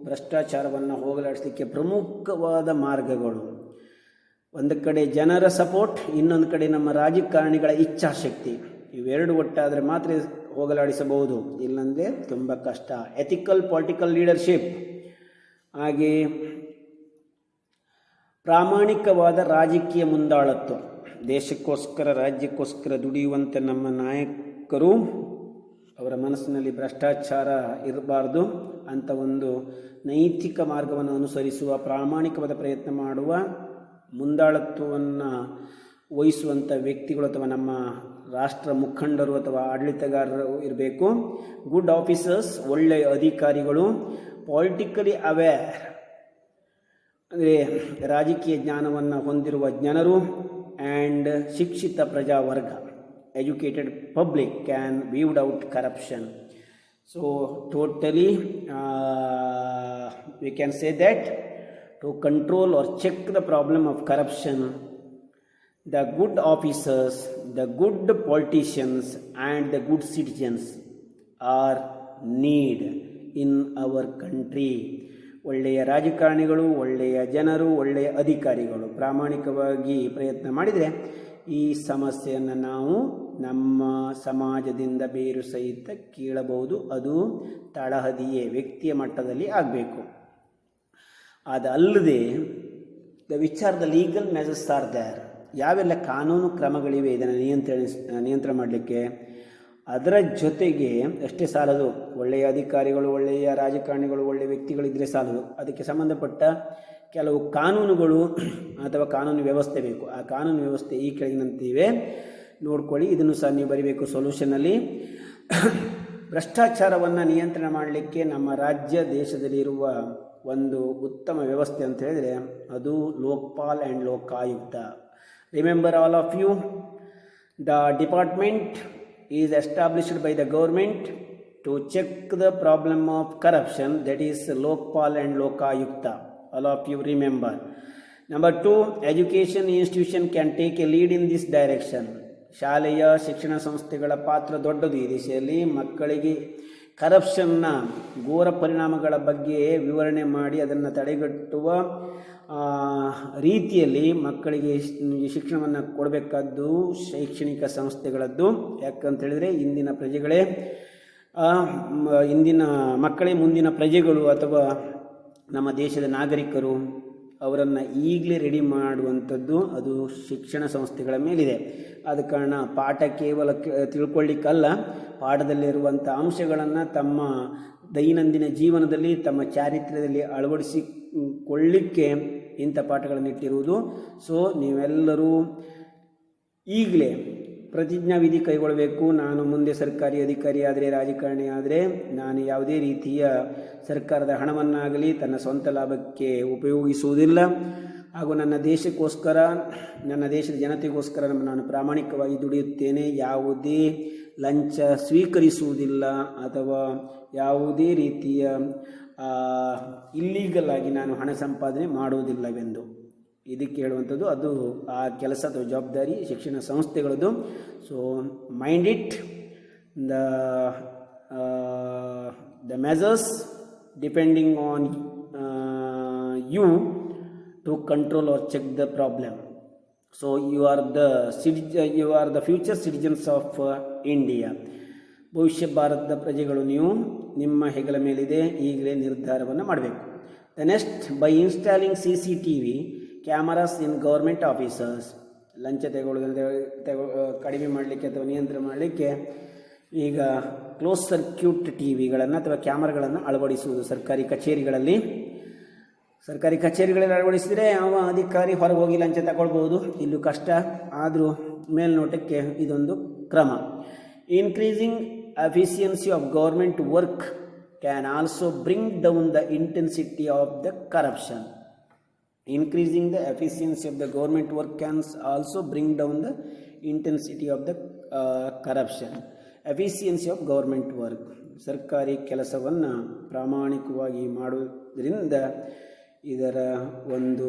ಭ್ರಷ್ಟಾಚಾರವನ್ನು ಹೋಗಲಾಡಿಸಲಿಕ್ಕೆ ಪ್ರಮುಖವಾದ ಮಾರ್ಗಗಳು. ಒಂದು ಕಡೆ ಜನರ ಸಪೋರ್ಟ್, ಇನ್ನೊಂದು ಕಡೆ ನಮ್ಮ ರಾಜಕಾರಣಿಗಳ ಇಚ್ಛಾಶಕ್ತಿ, ಇವೆರಡು ಒಟ್ಟಾದರೆ ಮಾತ್ರ ಹೋಗಲಾಡಿಸಬಹುದು, ಇಲ್ಲಂದರೆ ತುಂಬ ಕಷ್ಟ. ಎಥಿಕಲ್ ಪೊಲಿಟಿಕಲ್ ಲೀಡರ್ಶಿಪ್, ಹಾಗೆ ಪ್ರಾಮಾಣಿಕವಾದ ರಾಜಕೀಯ ಮುಂದಾಳತ್ವ, ದೇಶಕ್ಕೋಸ್ಕರ ರಾಜ್ಯಕ್ಕೋಸ್ಕರ ದುಡಿಯುವಂತೆ ನಮ್ಮ ನಾಯಕರು, ಅವರ ಮನಸ್ಸಿನಲ್ಲಿ ಭ್ರಷ್ಟಾಚಾರ ಇರಬಾರ್ದು ಅಂತ ಒಂದು ನೈತಿಕ ಮಾರ್ಗವನ್ನು ಅನುಸರಿಸುವ, ಪ್ರಾಮಾಣಿಕವಾದ ಪ್ರಯತ್ನ ಮಾಡುವ, ಮುಂದಾಳತ್ವವನ್ನು ವಹಿಸುವಂಥ ವ್ಯಕ್ತಿಗಳು ಅಥವಾ ನಮ್ಮ ರಾಷ್ಟ್ರ ಮುಖಂಡರು ಅಥವಾ ಆಡಳಿತಗಾರರು ಇರಬೇಕು. ಗುಡ್ ಆಫೀಸರ್ಸ್, ಒಳ್ಳೆಯ ಅಧಿಕಾರಿಗಳು. ಪೊಲಿಟಿಕಲಿ ಅವೇರ್, ಅಂದರೆ ರಾಜಕೀಯ ಜ್ಞಾನವನ್ನು ಹೊಂದಿರುವ ಜನರು. ಆ್ಯಂಡ್ ಶಿಕ್ಷಿತ ಪ್ರಜಾವರ್ಗ, educated public can weed out corruption. So totally we can say that to control or check the problem of corruption, the good officers, the good politicians and the good citizens are need in our country. ಒಳ್ಳೆಯ ರಾಜಕಾರಣಿಗಳು, ಒಳ್ಳೆಯ ಜನರು, ಒಳ್ಳೆಯ ಅಧಿಕಾರಿಗಳು ಪ್ರಾಮಾಣಿಕವಾಗಿ ಪ್ರಯತ್ನ ಮಾಡಿದರೆ ಈ ಸಮಸ್ಯೆಯನ್ನು ನಾವು ನಮ್ಮ ಸಮಾಜದಿಂದ ಬೇರು ಸಹಿತ ಕೀಳಬಹುದು. ಅದು ತಳಹದಿಯೇ, ವ್ಯಕ್ತಿಯ ಮಟ್ಟದಲ್ಲಿ ಆಗಬೇಕು. ಅದಲ್ಲದೆ which are the legal measures are there, ಯಾವೆಲ್ಲ ಕಾನೂನು ಕ್ರಮಗಳಿವೆ ಇದನ್ನು ನಿಯಂತ್ರಣ ಮಾಡಲಿಕ್ಕೆ. ಅದರ ಜೊತೆಗೆ ಅಷ್ಟೇ ಸಾಲದು, ಒಳ್ಳೆಯ ಅಧಿಕಾರಿಗಳು, ಒಳ್ಳೆಯ ರಾಜಕಾರಣಿಗಳು, ಒಳ್ಳೆಯ ವ್ಯಕ್ತಿಗಳಿದ್ದರೆ ಸಾಲದು, ಅದಕ್ಕೆ ಸಂಬಂಧಪಟ್ಟ ಕೆಲವು ಕಾನೂನುಗಳು ಅಥವಾ ಕಾನೂನು ವ್ಯವಸ್ಥೆ ಬೇಕು. ಆ ಕಾನೂನು ವ್ಯವಸ್ಥೆ ಈ ಕೆಳಗಿನಂತಿವೆ, ನೋಡ್ಕೊಳ್ಳಿ. ಇದನ್ನು ಸಹ ನೀವು ಬರೀಬೇಕು ಸೊಲ್ಯೂಷನಲ್ಲಿ. ಭ್ರಷ್ಟಾಚಾರವನ್ನು ನಿಯಂತ್ರಣ ಮಾಡಲಿಕ್ಕೆ ನಮ್ಮ ರಾಜ್ಯ ದೇಶದಲ್ಲಿರುವ ಒಂದು ಉತ್ತಮ ವ್ಯವಸ್ಥೆ ಅಂತ ಹೇಳಿದರೆ ಅದು Lokpal and Lokayukta. Remember all of you, the department is established by the government to check the problem of corruption, that is Lokpal and Lokayukta. All of you remember. Number 2, education institution can take a lead in this direction. ಶಾಲೆಯ ಶಿಕ್ಷಣ ಸಂಸ್ಥೆಗಳ ಪಾತ್ರ ದೊಡ್ಡದು ಈ ದಿಶೆಯಲ್ಲಿ. ಮಕ್ಕಳಿಗೆ ಕರಪ್ಷನ್ನ ಘೋರ ಪರಿಣಾಮಗಳ ಬಗ್ಗೆ ವಿವರಣೆ ಮಾಡಿ ಅದನ್ನು ತಡೆಗಟ್ಟುವ ರೀತಿಯಲ್ಲಿ ಮಕ್ಕಳಿಗೆ ಶಿಕ್ಷಣವನ್ನು ಕೊಡಬೇಕಾದ್ದು ಶೈಕ್ಷಣಿಕ ಸಂಸ್ಥೆಗಳದ್ದು. ಯಾಕಂತ ಹೇಳಿದರೆ ಇಂದಿನ ಪ್ರಜೆಗಳೇ, ಇಂದಿನ ಮಕ್ಕಳೇ ಮುಂದಿನ ಪ್ರಜೆಗಳು ಅಥವಾ ನಮ್ಮ ದೇಶದ ನಾಗರಿಕರು. ಅವರನ್ನು ಈಗಲೇ ರೆಡಿ ಮಾಡುವಂಥದ್ದು ಅದು ಶಿಕ್ಷಣ ಸಂಸ್ಥೆಗಳ ಮೇಲಿದೆ. ಆದ ಕಾರಣ ಪಾಠ ಕೇವಲ ತಿಳ್ಕೊಳ್ಳಿಕ್ಕಲ್ಲ, ಪಾಠದಲ್ಲಿರುವಂಥ ಅಂಶಗಳನ್ನು ತಮ್ಮ ದೈನಂದಿನ ಜೀವನದಲ್ಲಿ, ತಮ್ಮ ಚಾರಿತ್ರ್ಯದಲ್ಲಿ ಅಳವಡಿಸಿಕೊಳ್ಳಿಕ್ಕೆ ಇಂಥ ಪಾಠಗಳನ್ನು ಇಟ್ಟಿರುವುದು. ಸೊ ನೀವೆಲ್ಲರೂ ಈಗಲೇ ಪ್ರತಿಜ್ಞಾ ವಿಧಿ ಕೈಗೊಳ್ಳಬೇಕು. ನಾನು ಮುಂದೆ ಸರ್ಕಾರಿ ಅಧಿಕಾರಿ ಆದರೆ, ರಾಜಕಾರಣಿ ಆದರೆ, ನಾನು ಯಾವುದೇ ರೀತಿಯ ಸರ್ಕಾರದ ಹಣವನ್ನಾಗಲಿ ತನ್ನ ಸ್ವಂತ ಲಾಭಕ್ಕೆ ಉಪಯೋಗಿಸುವುದಿಲ್ಲ, ಹಾಗೂ ನನ್ನ ದೇಶಕ್ಕೋಸ್ಕರ, ನನ್ನ ದೇಶದ ಜನತೆಗೋಸ್ಕರ ನಾನು ಪ್ರಾಮಾಣಿಕವಾಗಿ ದುಡಿಯುತ್ತೇನೆ. ಯಾವುದೇ ಲಂಚ ಸ್ವೀಕರಿಸುವುದಿಲ್ಲ ಅಥವಾ ಯಾವುದೇ ರೀತಿಯ ಇಲ್ಲೀಗಲ್ ಆಗಿ ನಾನು ಹಣ ಸಂಪಾದನೆ ಮಾಡುವುದಿಲ್ಲವೆಂದು ಇದಕ್ಕೆ ಹೇಳುವಂಥದ್ದು. ಅದು ಆ ಕೆಲಸ ಅಥವಾ ಜವಾಬ್ದಾರಿ ಶಿಕ್ಷಣ ಸಂಸ್ಥೆಗಳದ್ದು. So mind it, the measures depending on you to control or check the problem. So you are the future citizens of India. ಭವಿಷ್ಯ ಭಾರತದ ಪ್ರಜೆಗಳು ನೀವು, ನಿಮ್ಮ ಹೆಗಲ ಮೇಲಿದೆ, ಈಗಲೇ ನಿರ್ಧಾರವನ್ನು ಮಾಡಬೇಕು. The next, by installing CCTV cameras in government officers. ಲಂಚ ಕಡಿಮೆ ಮಾಡಲಿಕ್ಕೆ ಅಥವಾ ನಿಯಂತ್ರಣ ಮಾಡಲಿಕ್ಕೆ ಈಗ ಕ್ಲೋಸ್ ಸರ್ಕ್ಯೂಟ್ ಟಿ ವಿಗಳನ್ನು ಅಥವಾ ಕ್ಯಾಮರಾಗಳನ್ನು ಅಳವಡಿಸುವುದು ಸರ್ಕಾರಿ ಕಚೇರಿಗಳಲ್ಲಿ ಅಳವಡಿಸಿದರೆ ಯಾವ ಅಧಿಕಾರಿ ಹೊರಗೆ ಹೋಗಿ ಲಂಚ ತಗೊಳ್ಬೋದು. ಇಲ್ಲೂ ಕಷ್ಟ, ಆದರೂ ಮೇಲ್ನೋಟಕ್ಕೆ ಇದೊಂದು ಕ್ರಮ. Increasing efficiency of government work can also bring down the intensity of the corruption. Increasing the efficiency of the government work can also bring down the intensity of the corruption. Efficiency of government work, ಸರ್ಕಾರಿ ಕೆಲಸವನ್ನು ಪ್ರಾಮಾಣಿಕವಾಗಿ ಮಾಡುವುದರಿಂದ ಇದರ ಒಂದು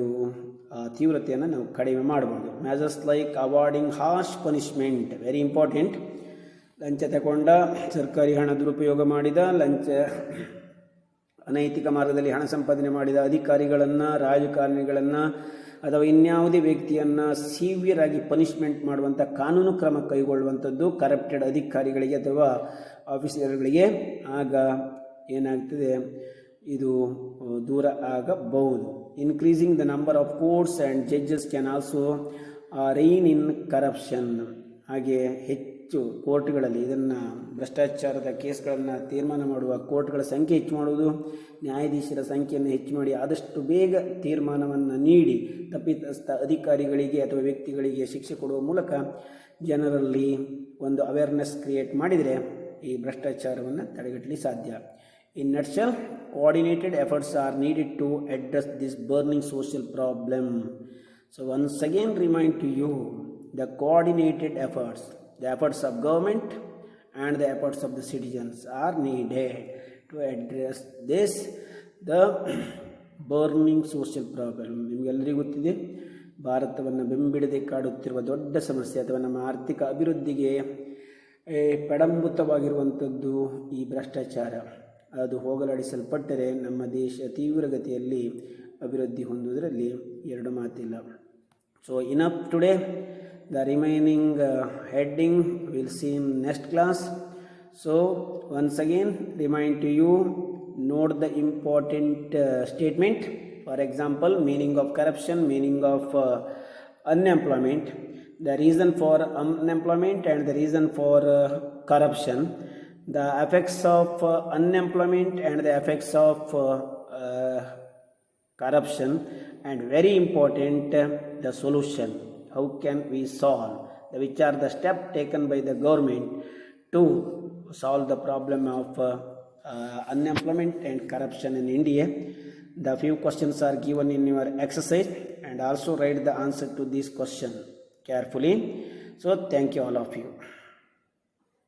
ತೀವ್ರತೆಯನ್ನು ನಾವು ಕಡಿಮೆ ಮಾಡಬಹುದು. Measures like awarding harsh punishment, very important. ಲಂಚ ತಗೊಂಡ, ಸರ್ಕಾರಿ ಹಣ ದುರುಪಯೋಗ ಮಾಡಿದ, ಅನೈತಿಕ ಮಾರ್ಗದಲ್ಲಿ ಹಣ ಸಂಪಾದನೆ ಮಾಡಿದ ಅಧಿಕಾರಿಗಳನ್ನು, ರಾಜಕಾರಣಿಗಳನ್ನು ಅಥವಾ ಇನ್ಯಾವುದೇ ವ್ಯಕ್ತಿಯನ್ನು ಸಿವಿಯರ್ ಆಗಿ ಪನಿಷ್ಮೆಂಟ್ ಮಾಡುವಂಥ ಕಾನೂನು ಕ್ರಮ ಕೈಗೊಳ್ಳುವಂಥದ್ದು ಕರಪ್ಟೆಡ್ ಅಧಿಕಾರಿಗಳಿಗೆ ಅಥವಾ ಆಫೀಸರ್ಗಳಿಗೆ. ಆಗ ಏನಾಗ್ತದೆ, ಇದು ದೂರ ಆಗಬಹುದು. Increasing the number of courts and judges can also rain in corruption. ಹಾಗೆ ಹೆಚ್ಚು ಕೋರ್ಟ್ಗಳಲ್ಲಿ ಇದನ್ನು ಭ್ರಷ್ಟಾಚಾರದ ಕೇಸ್ಗಳನ್ನು ತೀರ್ಮಾನ ಮಾಡುವ ಕೋರ್ಟ್ಗಳ ಸಂಖ್ಯೆ ಹೆಚ್ಚು ಮಾಡುವುದು, ನ್ಯಾಯಾಧೀಶರ ಸಂಖ್ಯೆಯನ್ನು ಹೆಚ್ಚು ಮಾಡಿ ಆದಷ್ಟು ಬೇಗ ತೀರ್ಮಾನವನ್ನು ನೀಡಿ ತಪ್ಪಿತಸ್ಥ ಅಧಿಕಾರಿಗಳಿಗೆ ಅಥವಾ ವ್ಯಕ್ತಿಗಳಿಗೆ ಶಿಕ್ಷೆ ಕೊಡುವ ಮೂಲಕ ಜನರಲ್ಲಿ ಒಂದು ಅವೇರ್ನೆಸ್ ಕ್ರಿಯೇಟ್ ಮಾಡಿದರೆ ಈ ಭ್ರಷ್ಟಾಚಾರವನ್ನು ತಡೆಗಟ್ಟಲಿ ಸಾಧ್ಯ. In nutshell, coordinated efforts are needed to address this burning social problem. So once again remind to you, the coordinated efforts, the efforts of government and the efforts of the citizens are needed to address this, the burning social problem. ನಿಮಗೆಲ್ಲರಿಗೂ ಗೊತ್ತಿದೆ, ಭಾರತವನ್ನು ಬೆಂಬಿಡದೆ ಕಾಡುತ್ತಿರುವ ದೊಡ್ಡ ಸಮಸ್ಯೆ ಅಥವಾ ನಮ್ಮ ಆರ್ಥಿಕ ಅಭಿವೃದ್ಧಿಗೆ ಪಡಂಭೂತವಾಗಿರುವಂಥದ್ದು ಈ ಭ್ರಷ್ಟಾಚಾರ. ಅದು ಹೋಗಲಾಡಿಸಲ್ಪಟ್ಟರೆ ನಮ್ಮ ದೇಶ ತೀವ್ರಗತಿಯಲ್ಲಿ ಅಭಿವೃದ್ಧಿ ಹೊಂದುವುದರಲ್ಲಿ ಎರಡು ಮಾತಿಲ್ಲ. So enough today. The remaining heading we'll see in next class. So once again remind to you, note the important statement. For example, meaning of corruption, meaning of unemployment, the reason for unemployment and the reason for corruption, the effects of unemployment and the effects of corruption, and very important, the solution. How can we solve? Which are the steps taken by the government to solve the problem of unemployment and corruption in India? The few questions are given in your exercise, and also write the answer to this question carefully. So thank you all of you.